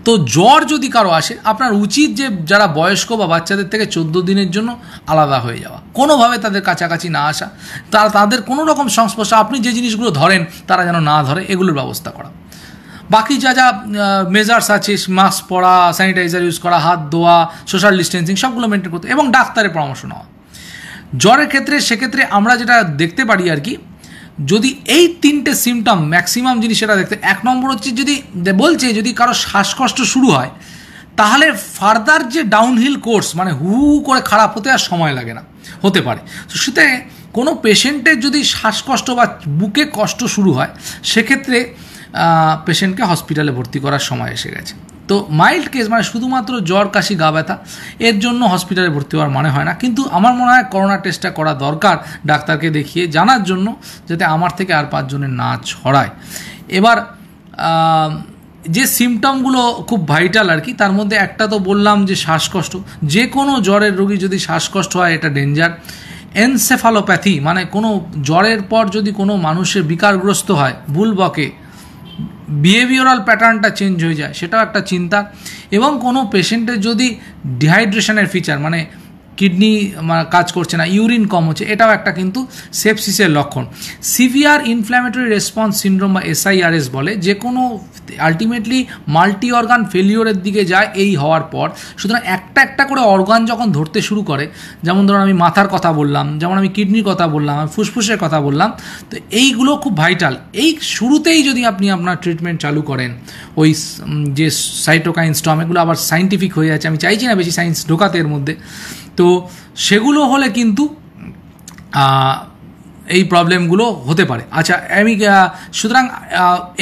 তো জ্বর যদি কারো আসে, আপনার উচিত যে যারা বয়স্ক বা বাচ্চাদের থেকে 14 দিনের জন্য আলাদা হয়ে যাওয়া, কোনোভাবে তাদের কাছাকাছি না আসা, তাদের কোনো রকম সংস্পর্শ, আপনি যে জিনিসগুলো ধরেন তারা যেন না ধরে, এগুলোর ব্যবস্থা করা। বাকি যা যা মেজার্স আছে, মাস্ক পরা, স্যানিটাইজার ইউজ করা, হাত ধোয়া, সোশ্যাল ডিস্টেন্সিং, সবগুলো মেনটেন করতে, এবং ডাক্তারের পরামর্শ নেওয়া। জ্বরের ক্ষেত্রে সেক্ষেত্রে আমরা যেটা দেখতে পারি আর কি, যদি এই 3টে সিমটম ম্যাক্সিমাম জিনিস সেটা দেখতে, 1 নম্বর হচ্ছে যদি বলছে যদি কারো শ্বাসকষ্ট শুরু হয়, তাহলে ফার্দার যে ডাউনহিল কোর্স, মানে হু করে খারাপ হতে আর সময় লাগে না, হতে পারে। তো সেটা কোনো পেশেন্টের যদি শ্বাসকষ্ট বা বুকে কষ্ট শুরু হয়, সেক্ষেত্রে পেশেন্টকে হসপিটালে ভর্তি করার সময় এসে গেছে। তো মাইল্ড কেস, মানে শুধুমাত্র জ্বর কাশি গা ব্যথা, এর জন্য হসপিটালে ভর্তি হওয়ার মানে হয় না। কিন্তু আমার মনে হয় করোনা টেস্টটা করা দরকার, ডাক্তারকে দেখিয়ে জানার জন্য, যাতে আমার থেকে আর 5 জনের না ছড়ায়। এবার যে সিমটমগুলো খুব ভাইটাল আর কি, তার মধ্যে একটা তো বললাম যে শ্বাসকষ্ট, যে কোনো জ্বরের রোগী যদি শ্বাসকষ্ট হয় এটা ডেঞ্জার। এনসেফালোপ্যাথি, মানে কোনো জ্বরের পর যদি কোনো মানুষের বিকারগ্রস্ত হয়, ভুল বকে, বিহেভিওরাল প্যাটার্নটা চেঞ্জ হয়ে যায়, সেটাও একটা চিন্তা। এবং কোনো পেশেন্টের যদি ডিহাইড্রেশনের ফিচার, মানে কিডনি কাজ করছে না, ইউরিন কম হচ্ছে, এটাও একটা কিন্তু সেপসিসের লক্ষণ। সিভিয়ার ইনফ্ল্যামেটরি রেসপন্স সিনড্রোম বা SIRS বলে, যে কোনো আলটিমেটলি মাল্টি অর্গান ফেলিওরের দিকে যায় এই হওয়ার পর। সুতরাং একটা একটা করে অর্গান যখন ধরতে শুরু করে, যেমন ধরুন আমি মাথার কথা বললাম, যেমন আমি কিডনির কথা বললাম, আমি ফুসফুসের কথা বললাম, তো এইগুলো খুব ভাইটাল। এই শুরুতেই যদি আপনি আপনার ট্রিটমেন্ট চালু করেন, ওই যে সাইটোকাইন স্টর্ম, এগুলো আবার সাইন্টিফিক হয়ে যাচ্ছে, আমি চাইছি না বেশি সায়েন্স ঢোকাতে এর মধ্যে, তো সেগুলো হলে কিন্তু এই প্রবলেমগুলো হতে পারে। আচ্ছা, আমি সুতরাং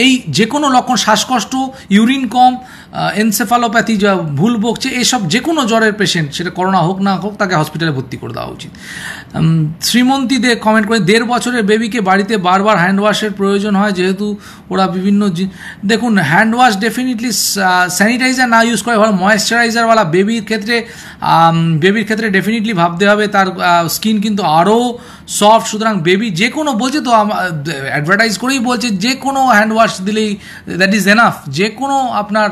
এই যে কোনো লক্ষণ, শ্বাসকষ্ট, ইউরিন কম, এনসেফালোপ্যাথি, যা ভুল বকছে, এসব যে কোনো জ্বরের পেশেন্ট, সেটা করোনা হোক না হোক, তাকে হসপিটালে ভর্তি করে দেওয়া উচিত। শ্রীমন্তী দে কমেন্ট করে, 1.5 বছরের বেবিকে বাড়িতে বারবার হ্যান্ড ওয়াশের প্রয়োজন হয়, যেহেতু ওরা বিভিন্ন, দেখুন হ্যান্ড ওয়াশ ডেফিনেটলি, স্যানিটাইজার না ইউজ করে ভালো, ময়েশ্চারাইজারওয়ালা। বেবির ক্ষেত্রে ডেফিনেটলি ভাবতে হবে, তার স্কিন কিন্তু আরও সফট। সুতরাং বেবি যে কোনো, বলছে তো অ্যাডভার্টাইজ করেই বলছে, যে কোনো হ্যান্ড ওয়াশ দিলেই দ্যাট ইজ এনাফ, যে কোনো আপনার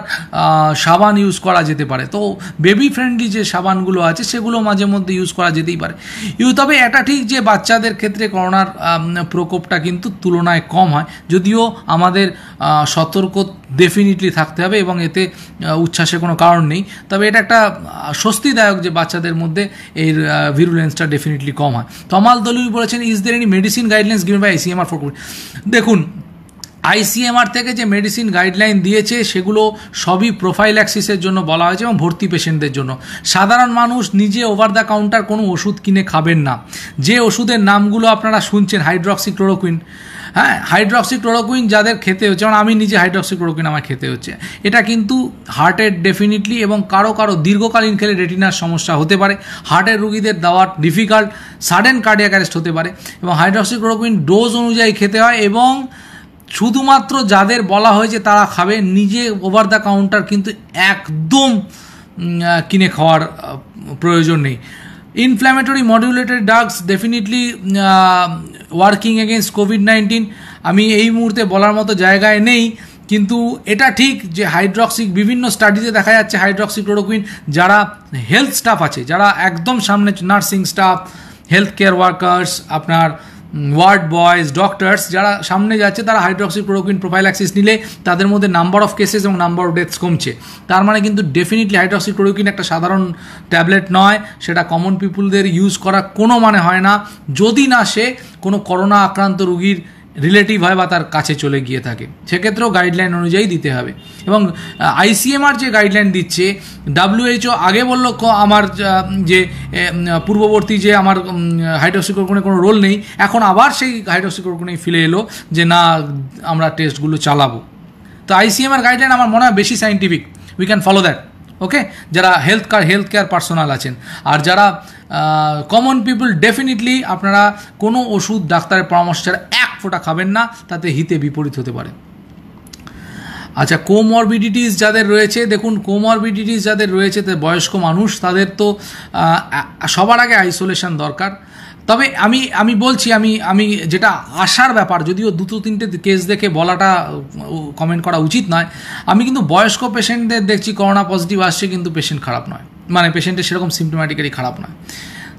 সাবান ইউজ করা যেতে পারে। তো বেবি ফ্রেন্ডলি যে সাবানগুলো আছে সেগুলো মাঝে মধ্যে ইউজ করা যেতেই পারে। তবে এটা ঠিক যে বাচ্চাদের ক্ষেত্রে করোনার প্রকোপটা কিন্তু তুলনায় কম হয়, যদিও আমাদের সতর্ক ডেফিনেটলি থাকতে হবে, এবং এতে উচ্ছ্বাসের কোনো কারণ নেই। তবে এটা একটা স্বস্তিদায়ক যে বাচ্চাদের মধ্যে এর ভিরুলেন্সটা ডেফিনেটলি কম হয়। তমাল দলুই বলেছেন, is there any medicine guidelines given by ICMR for COVID? দেখুন, আইসিএমআর থেকে যে মেডিসিন গাইডলাইন দিয়েছে সেগুলো সবই প্রোফাইল্যাক্সিসের জন্য বলা হয়েছে এবং ভর্তি পেশেন্টদের জন্য। সাধারণ মানুষ নিজে ওভার দ্য কাউন্টার কোনো ওষুধ কিনে খাবেন না। যে ওষুধের নামগুলো আপনারা শুনছেন, হাইড্রক্সিক্লোরোকুইন, হ্যাঁ, হাইড্রক্সিক্লোরোকুইন যাদের খেতে হচ্ছে, যেমন আমি নিজে হাইড্রক্সিক্লোরোকুইন আমার খেতে হচ্ছে, এটা কিন্তু হার্টের ডেফিনেটলি এবং কারো কারো দীর্ঘকালীন খেলে রেটিনার সমস্যা হতে পারে, হার্টের রুগীদের দেওয়া ডিফিকাল্ট, সাডেন কার্ডিয়াক অ্যারেস্ট হতে পারে, এবং হাইড্রক্সিক্লোরোকুইন ডোজ অনুযায়ী খেতে হয় এবং শুধুমাত্র যাদের বলা হয়েছে তারা খাবে। নিজে ওভার দ্য কাউন্টার কিন্তু একদম কিনে খাওয়ার প্রয়োজন নেই। Inflammatory modulated drugs definitely working against কোভিড-19, আমি এই মুহূর্তে বলার মতো জায়গায় নেই, কিন্তু এটা ঠিক যে বিভিন্ন স্টাডিতে দেখা যাচ্ছে হাইড্রক্সিক্লোরোকুইন যারা হেলথ স্টাফ আছে, যারা একদম সামনে, nursing staff, health care workers, আপনার ওয়ার্ড বয়েজ, ডক্টরস যারা সামনে যাচ্ছে, তারা হাইড্রক্সিক্লোরোকুইন প্রোফাইল্যাক্সিস নিলে তাদের মধ্যে নাম্বার অফ কেসেস এবং নাম্বার অফ ডেথস কমছে। তার মানে কিন্তু ডেফিনেটলি হাইড্রক্সিক্লোরোকুইন একটা সাধারণ ট্যাবলেট নয়, সেটা কমন পিপুলদের ইউজ করা কোনো মানে হয় না, যদি না সে কোনো করোনা আক্রান্ত রুগীর রিলেটিভ হয় বা তার কাছে চলে গিয়ে থাকে, সেক্ষেত্রেও গাইডলাইন অনুযায়ী দিতে হবে। এবং আইসিএমআর যে গাইডলাইন দিচ্ছে, WHO আগে বলল আমার যে পূর্ববর্তী যে আমার হাইড্রক্সিক্লোরোকুইনের কোনো রোল নেই, এখন আবার সেই হাইড্রক্সিক্লোরোকুইনে ফিরে এলো যে না, আমরা টেস্টগুলো চালাবো। তো আইসিএমআর গাইডলাইন আমার মনে হয় বেশি scientific, we can follow that, okay. যারা হেলথ কেয়ার পার্সোনাল আছেন, আর যারা কমন পিপল, ডেফিনেটলি আপনারা কোনো ওষুধ ডাক্তারের পরামর্শ ছাড়া এক ফোঁটা খাবেন না, তাতে হিতে বিপরীত হতে পারে। আচ্ছা, কোমরবিডিটিস যাদের রয়েছে, দেখুন কোমরবিডিটিস যাদের রয়েছে, বয়স্ক মানুষ, তাদের তো সবার আগে আইসোলেশন দরকার। তবে আমি বলছি, আমি যেটা আশার ব্যাপার, যদিও 2-3টে কেস দেখে বলাটা কমেন্ট করা উচিত নয়, আমি কিন্তু বয়স্ক পেশেন্টদের দেখছি করোনা পজিটিভ আসছে, কিন্তু পেশেন্ট খারাপ নয়, মানে পেশেন্টের সেরকম সিমটোম্যাটিক্যালি খারাপ নয়।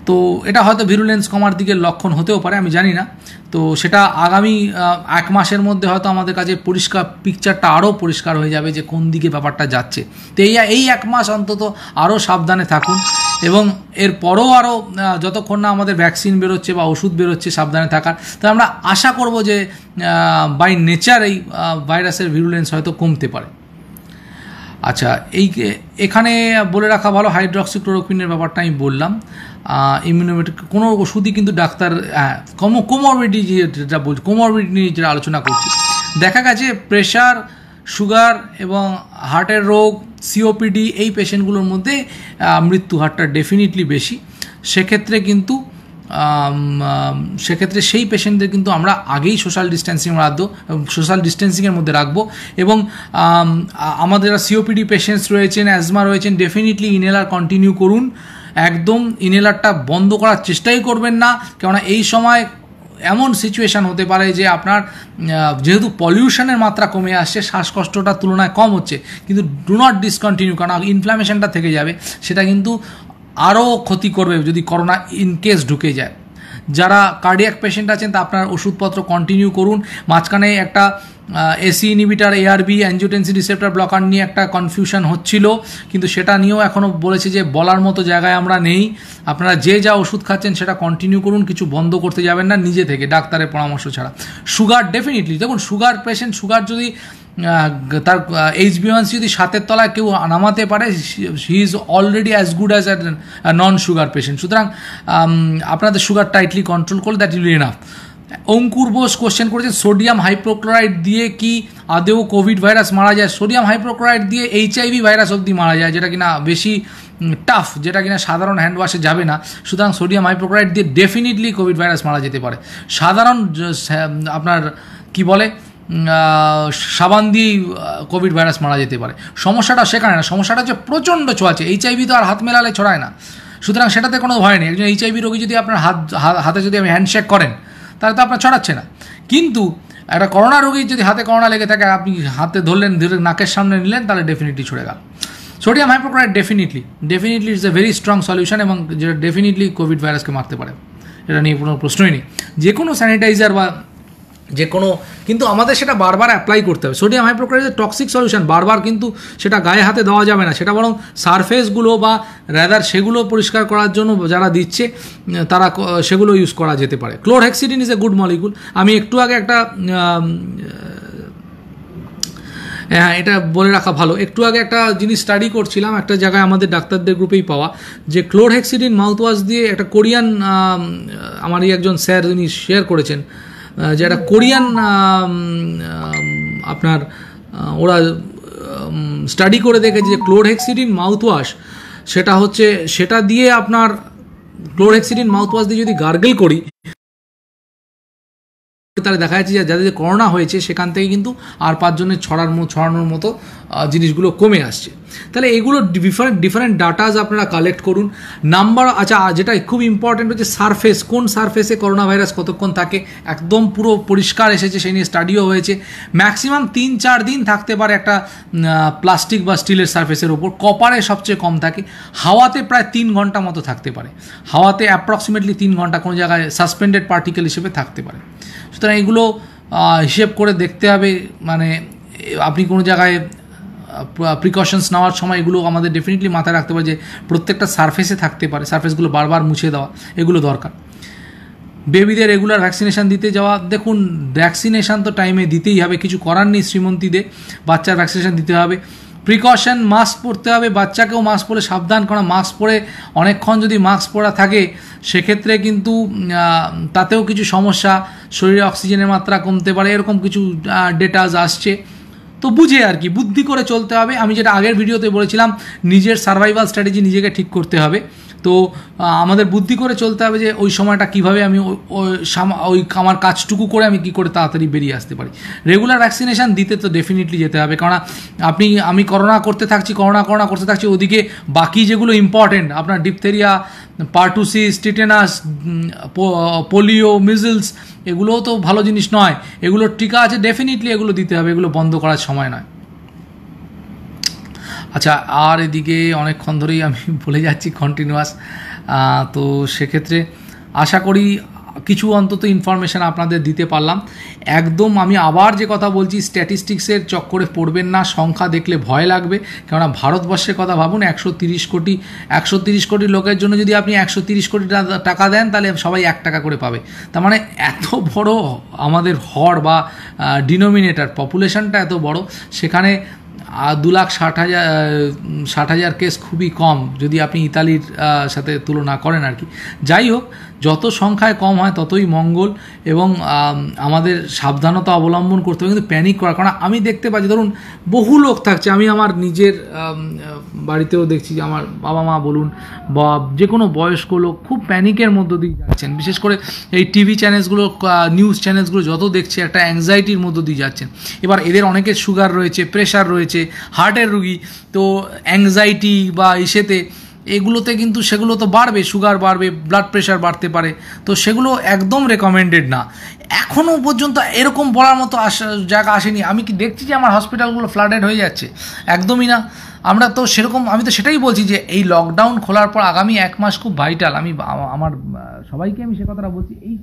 তো এটা হয়তো ভিরুলেন্স কমার দিকের লক্ষণ হতেও পারে, আমি জানি না। তো সেটা আগামী 1 মাসের মধ্যে হয়তো আমাদের কাছে পিকচারটা আরও পরিষ্কার হয়ে যাবে যে কোন দিকে ব্যাপারটা যাচ্ছে। তো এই 1 মাস অন্তত আরও সাবধানে থাকুন, এবং এরপরও আরও যতক্ষণ না আমাদের ভ্যাকসিন বেরোচ্ছে বা ওষুধ বেরোচ্ছে সাবধানে থাকার। তো আমরা আশা করব যে বাই নেচার এই ভাইরাসের ভিরুলেন্স হয়তো কমতে পারে। আচ্ছা, এখানে বলে রাখা ভালো, হাইড্রক্সিক্লোরোকুইনের ব্যাপারটা আমি বললাম। ইমিউনোমেট্রিক কোনো ওষুধই কিন্তু ডাক্তার, কোমরবিডিটি যেটা বলছি, কোমরবিডিটি নিয়ে যেটা আলোচনা করছি, দেখা গেছে প্রেশার, সুগার এবং হার্টের রোগ, সিওপিডি, এই পেশেন্টগুলোর মধ্যে মৃত্যু হারটা ডেফিনেটলি বেশি। সেক্ষেত্রে সেই পেশেন্টদের কিন্তু আমরা আগেই সোশ্যাল ডিস্টেন্সিংয়ের মধ্যে রাখবো। এবং আমাদের সিওপিডি পেশেন্টস রয়েছেন, অ্যাজমা রয়েছেন, ডেফিনেটলি ইনহেলার কন্টিনিউ করুন, একদম ইনহেলারটা বন্ধ করার চেষ্টাই করবেন না, কেননা এই সময় এমন সিচুয়েশান হতে পারে যে আপনার যেহেতু পলিউশনের মাত্রা কমে আসছে, শ্বাসকষ্টটা তুলনায় কম হচ্ছে, কিন্তু ডু নট ডিসকন্টিনিউ, কারণ ইনফ্লামেশনটা থেকে যাবে, সেটা কিন্তু আরও ক্ষতি করবে যদি করোনা ইনকেস ঢুকে যায়। যারা কার্ডিয়াক পেশেন্ট আছেন, তা আপনার ওষুধপত্র কন্টিনিউ করুন। মাঝখানে একটা AC inhibitor, ARB, angiotensin receptor blocker নিয়ে একটা কনফিউশন হচ্ছিল, কিন্তু সেটা নিয়েও এখনও বলেছে যে বলার মতো জায়গায় আমরা নেই। আপনারা যে যা ওষুধ খাচ্ছেন সেটা কন্টিনিউ করুন, কিছু বন্ধ করতে যাবেন না নিজে থেকে, ডাক্তারের পরামর্শ ছাড়া। সুগার ডেফিনেটলি, দেখুন সুগার পেশেন্ট, সুগার যদি তার HbA1c যদি 7-এর তলায় কেউ নামাতে পারে, he is already as good as non sugar patient. সুতরাং আপনাদের সুগার টাইটলি কন্ট্রোল করলে that will be enough. Ankur Bose question করেছেন, সোডিয়াম হাইপোক্লোরাইড দিয়ে কি আদেও কোভিড ভাইরাস মারা যায়? সোডিয়াম হাইপোক্লোরাইড দিয়ে HIV ভাইরাস অবধি মারা যায়, যেটা কিনা বেশি টাফ, যেটা কিনা সাধারণ হ্যান্ড ওয়াশে যাবে না। সুতরাং সোডিয়াম হাইপোক্লোরাইড দিয়ে ডেফিনেটলি কোভিড ভাইরাস মারা যেতে পারে। সাধারণ আপনার কি বলে সাবান দিয়েই কোভিড ভাইরাস মারা যেতে পারে। সমস্যাটা সেখানে না, সমস্যাটা হচ্ছে প্রচণ্ড ছোঁয়াচে। HIV তো আর হাত মেলালে ছড়ায় না, সুতরাং সেটাতে কোনো ভয় নেই। একজন HIV রোগী যদি আপনার হাতে যদি আপনি হ্যান্ডশেক করেন, তাহলে তো আপনার ছড়াচ্ছে না। কিন্তু একটা করোনা রোগীর যদি হাতে করোনা লেগে থাকে, আপনি হাতে ধরলেন, ধরে নাকের সামনে নিলেন, তাহলে ডেফিনেটলি ছড়ে গেল। Sodium hypochlorite definitely it's a very strong solution, এবং যেটা ডেফিনেটলি কোভিড ভাইরাসকে মারতে পারে, এটা নিয়ে কোনো প্রশ্নই নেই। যে কোনো স্যানিটাইজার বা যে কোনো, কিন্তু আমাদের সেটা বারবার অ্যাপ্লাই করতে হবে। সোডিয়াম হাইপোক্লোরাইড টক্সিক সলিউশন, বারবার কিন্তু সেটা গায়ে হাতে দেওয়া যাবে না, সেটা বরং সারফেসগুলো বা রেদার সেগুলো পরিষ্কার করার জন্য যারা দিচ্ছে তারা সেগুলো ইউজ করা যেতে পারে। Chlorhexidine is a good molecule. আমি একটু আগে একটা হ্যাঁ, এটা বলে রাখা ভালো। একটু আগে একটা জিনিস স্টাডি করছিলাম, একটা জায়গায় আমাদের ডাক্তারদের গ্রুপেই পাওয়া, যে ক্লোরহেক্সিডিন মাউথওয়াশ দিয়ে একটা কোরিয়ান, আমারই একজন স্যার উনি শেয়ার করেছেন, যে একটা কোরিয়ান আপনার ওরা স্টাডি করে দেখেছে যে ক্লোরহেক্সিডিন মাউথওয়াশ, সেটা দিয়ে আপনার ক্লোরহেক্সিডিন মাউথওয়াশ দিয়ে যদি গার্গল করি, তাহলে দেখা যাচ্ছে যে যাদের করোনা হয়েছে সেখান থেকে কিন্তু আর 5 জনের ছড়ানোর মতো জিনিসগুলো কমে আসছে। তাহলে এগুলো ডিফারেন্ট ডাটাজ আপনারা কালেক্ট করুন। নাম্বার, আচ্ছা, যেটা খুব ইম্পর্টেন্ট হচ্ছে সারফেস, কোন সারফেসে করোনা ভাইরাস কতক্ষণ থাকে, একদম পুরো পরিষ্কার এসেছে, সেই নিয়ে স্টাডিও হয়েছে। ম্যাক্সিমাম 3-4 দিন থাকতে পারে একটা প্লাস্টিক বা স্টিলের সারফেসের ওপর। কপারে সবচেয়ে কম থাকে। হাওয়াতে প্রায় 3 ঘন্টা মতো থাকতে পারে, হাওয়াতে অ্যাপ্রক্সিমেটলি 3 ঘন্টা, কোনো জায়গায় সাসপেন্ডেড পার্টিকেল হিসেবে থাকতে পারে। সুতরাং এগুলো হিসেব করে দেখতে হবে, মানে আপনি কোনো জায়গায় প্রিকশনস নেওয়ার সময় এগুলো আমাদের ডেফিনেটলি মাথায় রাখতে হবে যে প্রত্যেকটা সারফেসে থাকতে পারে, সারফেসগুলো বারবার মুছে দেওয়া, এগুলো দরকার। বেবিদের রেগুলার ভ্যাকসিনেশান দিতে যাওয়া, দেখুন ভ্যাকসিনেশান তো টাইমে দিতেই হবে, কিছু করার নেই, শ্রীমন্তীদের বাচ্চার ভ্যাকসিনেশান দিতে হবে। প্রিকশন, মাস্ক পরতে হবে, বাচ্চাকেও মাস্ক পরে সাবধান করা। মাস্ক পরে অনেকক্ষণ যদি মাস্ক পরা থাকে সেক্ষেত্রে কিন্তু তাতেও কিছু সমস্যা, শরীরে অক্সিজেনের মাত্রা কমতে পারে, এরকম কিছু ডেটাজ আসছে। তো বুঝে আর কি, বুদ্ধি করে চলতে হবে। আমি যেটা আগের ভিডিওতে বলেছিলাম, নিজের সার্ভাইভাল স্ট্র্যাটেজি নিজেকে ঠিক করতে হবে। তো আমাদের বুদ্ধি করে চলতে হবে যে ওই সময়টা কীভাবে আমি ওই আমার কাজটুকু করে আমি কী করে তাড়াতাড়ি বেরিয়ে আসতে পারি। রেগুলার ভ্যাকসিনেশান দিতে তো ডেফিনেটলি যেতে হবে, কারণ আমি করোনা করতে থাকছি, ওদিকে বাকি যেগুলো ইম্পর্টেন্ট, আপনার diphtheria, pertussis, tetanus, polio, measles, এগুলোও তো ভালো জিনিস নয়, এগুলোর টিকা আছে, ডেফিনেটলি এগুলো দিতে হবে, এগুলো বন্ধ করার সময় নয়। আচ্ছা, আর এদিকে অনেকক্ষণ ধরেই আমি বলে যাচ্ছি কন্টিনিউয়াস, তো সেক্ষেত্রে আশা করি কিছু অন্তত ইনফরমেশান আপনাদের দিতে পারলাম। একদম আমি আবার যে কথা বলছি, স্ট্যাটিস্টিক্সের চক্করে পড়বেন না, সংখ্যা দেখলে ভয় লাগবে। কেননা ভারতবর্ষের কথা ভাবুন, 130 কোটি লোকের জন্য যদি আপনি 130 কোটি টাকা দেন, তাহলে সবাই 1 টাকা করে পাবে। তার মানে এত বড় আমাদের হর বা ডিনোমিনেটার, পপুলেশনটা এত বড়, সেখানে 2,60,000 কেস খুবই কম যদি আপনি ইতালির সাথে তুলনা করেন আর কি। যাই হোক, যত সংখ্যায় কম হয় ততই মঙ্গল, এবং আমাদের সাবধানতা অবলম্বন করতে হবে, কিন্তু প্যানিক করার, কারণ আমি দেখতে পাচ্ছি ধরুন বহু লোক থাকছে, আমি আমার নিজের বাড়িতেও দেখছি যে আমার বাবা মা বলুন বা যে কোনো বয়স্ক লোক খুব প্যানিকের মধ্য দিয়ে যাচ্ছেন। বিশেষ করে এই টিভি চ্যানেলসগুলো, নিউজ চ্যানেলসগুলো যত দেখছে একটা অ্যাংজাইটির মধ্য দিয়ে যাচ্ছেন। এবার এদের অনেকের সুগার রয়েছে, প্রেশার রয়েছে, হার্টের রুগী, তো অ্যাংজাইটি বা ইসেতে এগুলোতে কিন্তু সেগুলো তো বাড়বে, সুগার বাড়বে, ব্লাড প্রেশার বাড়তে পারে, তো সেগুলো একদম রেকমেন্ডেড না। এখনও পর্যন্ত এরকম বলার মতো জায়গা আসেনি। আমি কি দেখছি যে আমার হসপিটালগুলো ফ্লাডেড হয়ে যাচ্ছে? একদমই না। আমরা তো সেরকম, আমি তো সেটাই বলছি যে এই লকডাউন খোলার পর আগামী 1 মাস খুব ভাইটাল। আমি আমার সবাইকে আমি সে কথাটা বলছি, এই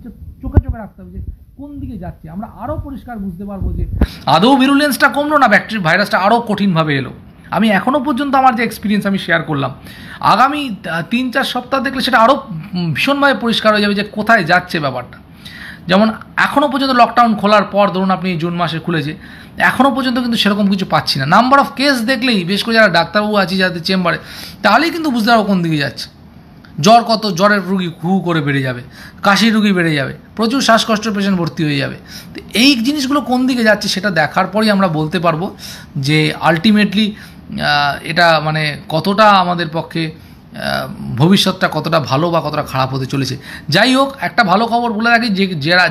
চোখে রাখতে হবে যে কোন দিকে যাচ্ছে, আমরা আরও পরিষ্কার বুঝতে পারবো যে আদৌ ভিরুলেন্সটা কমলো না, ভাইরাসটা আরও কঠিনভাবে এলো। আমি এখনও পর্যন্ত আমার যে এক্সপিরিয়েন্স আমি শেয়ার করলাম, আগামী 3-4 সপ্তাহ দেখলে সেটা আরও ভীষণভাবে পরিষ্কার হয়ে যাবে যে কোথায় যাচ্ছে ব্যাপারটা। যেমন এখনও পর্যন্ত লকডাউন খোলার পর ধরুন আপনি জুন মাসে খুলেছে, এখনও পর্যন্ত কিন্তু সেরকম কিছু পাচ্ছি না। নাম্বার অফ কেস দেখলেই, বেশ করে যারা ডাক্তারবাবু আছে যাদের চেম্বারে, তাহলেই কিন্তু বুঝতে পারবো কোন দিকে যাচ্ছে। জ্বর কত, জ্বরের রুগী হু করে বেড়ে যাবে, কাশির রুগী বেড়ে যাবে, প্রচুর শ্বাসকষ্টের পেশেন্ট ভর্তি হয়ে যাবে। তো এই জিনিসগুলো কোন দিকে যাচ্ছে সেটা দেখার পরই আমরা বলতে পারবো যে আলটিমেটলি এটা মানে কতটা আমাদের পক্ষে ভবিষ্যৎটা কতটা ভালো বা কতটা খারাপ হতে চলেছে। যাই হোক, একটা ভালো খবর বলে রাখি, যে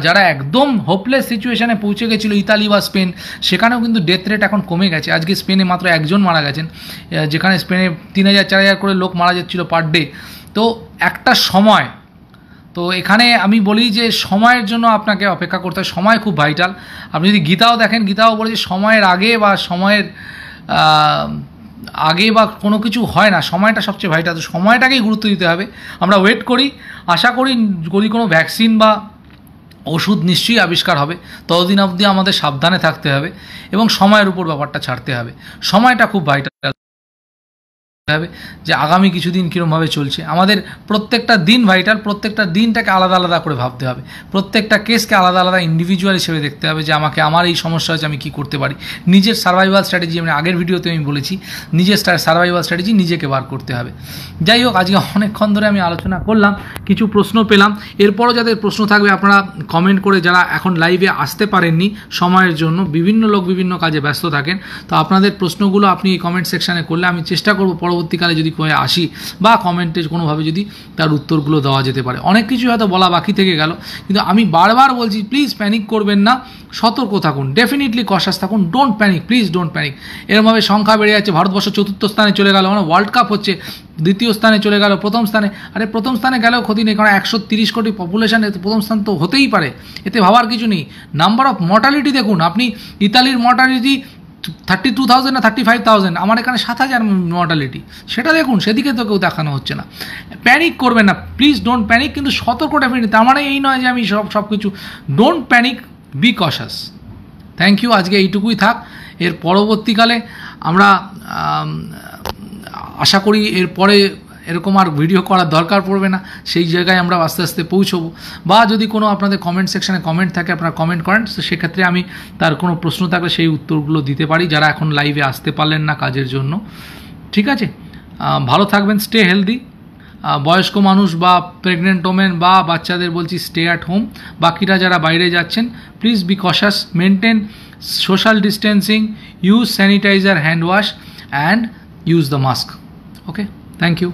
যারা একদম হোপলেস সিচুয়েশানে পৌঁছে গেছিলো ইতালি বা স্পেন, সেখানেও কিন্তু ডেথ রেট এখন কমে গেছে। আজকে স্পেনে মাত্র 1 জন মারা গেছেন, যেখানে স্পেনে 3,000-4,000 করে লোক মারা যাচ্ছিলো পার ডে। তো একটা সময়, তো এখানে আমি বলি যে সময়ের জন্য আপনাকে অপেক্ষা করতে হয়, সময় খুব ভাইটাল। আপনি যদি গীতাও দেখেন, গীতাও বলে যে সময়ের আগে বা সময়ের আগে বা কোনো কিছু হয় না, সময়টা সবচেয়ে ভাইটাল। তো সময়টাকেই গুরুত্ব দিতে হবে। আমরা ওয়েট করি, আশা করি যদি কোনো ভ্যাকসিন বা ওষুধ নিশ্চয়ই আবিষ্কার হবে, ততদিন অবধি আমাদের সাবধানে থাকতে হবে এবং সময়ের উপর ব্যাপারটা ছাড়তে হবে। সময়টা খুব ভাইটাল। হবে যে আগামী কিছুদিন কীরকমভাবে চলছে। আমাদের প্রত্যেকটা দিন ভাইটাল, প্রত্যেকটা দিনটাকে আলাদা আলাদা করে ভাবতে হবে, প্রত্যেকটা কেসকে আলাদা আলাদা ইন্ডিভিজুয়াল হিসেবে দেখতে হবে যে আমার এই সমস্যা হচ্ছে, আমি কী করতে পারি। নিজের সার্ভাইভাল স্ট্র্যাটেজি, আমি আগের ভিডিওতে আমি বলেছি, নিজের সার্ভাইভাল স্ট্র্যাটেজি নিজেকে বার করতে হবে। যাই হোক, আজকে অনেকক্ষণ ধরে আমি আলোচনা করলাম, কিছু প্রশ্ন পেলাম। এরপরও যাদের প্রশ্ন থাকবে আপনারা কমেন্ট করে, যারা এখন লাইভে আসতে পারেননি সময়ের জন্য, বিভিন্ন লোক বিভিন্ন কাজে ব্যস্ত থাকেন, তো আপনাদের প্রশ্নগুলো আপনি এই কমেন্ট সেকশানে করলে আমি চেষ্টা করব পরবর্তীকালে যদি কোনো আসি বা কমেন্টে কোনোভাবে যদি তার উত্তরগুলো দেওয়া যেতে পারে। অনেক কিছু হয়তো বলা বাকি থেকে গেল, কিন্তু আমি বারবার বলছি প্লিজ প্যানিক করবেন না, সতর্ক থাকুন, ডেফিনেটলি কশাস থাকুন, don't panic, please don't panic. এরমভাবে সংখ্যা বেড়ে যাচ্ছে, ভারতবর্ষ 4র্থ স্থানে চলে গেল, মানে ওয়ার্ল্ড কাপ হচ্ছে, 2য় স্থানে চলে গেল, 1ম স্থানে। আরে 1ম স্থানে গেলেও ক্ষতি নেই, কারণ 130 কোটি পপুলেশন, 1ম স্থান তো হতেই পারে, এতে ভাবার কিছু নেই। নাম্বার অফ মর্টালিটি দেখুন, আপনি ইতালির মর্টালিটি 32,000 না 35,000, আমার এখানে 7,000 মর্টালিটি, সেটা দেখুন, সেদিকে তো কেউ দেখানো হচ্ছে না। প্যানিক করবেন না, প্লিজ ডোন্ট প্যানিক, কিন্তু সতর্ক ডেফিনেটলি। তার মানে এই নয় যে আমি সব কিছু, don't panic, be cautious. Thank you, আজকে এইটুকুই থাক। এর পরবর্তীকালে আমরা আশা করি এরপরে এরকম আর ভিডিও করার দরকার পড়বে না, সেই জায়গায় আমরা আস্তে আস্তে পৌঁছবো। বা যদি কোনো আপনাদের কমেন্ট সেকশানে কমেন্ট থাকে, আপনারা কমেন্ট করেন, তো সেক্ষেত্রে আমি তার কোনো প্রশ্ন থাকলে সেই উত্তরগুলো দিতে পারি, যারা এখন লাইভে আসতে পারলেন না কাজের জন্য। ঠিক আছে, ভালো থাকবেন, স্টে হেলদি। বয়স্ক মানুষ বা প্রেগনেন্ট ওমেন বা বাচ্চাদের বলছি স্টে অ্যাট হোম। বাকিরা যারা বাইরে যাচ্ছেন, please be cautious, maintain social distancing, use sanitiser, hand wash and use the mask. Okay, thank you.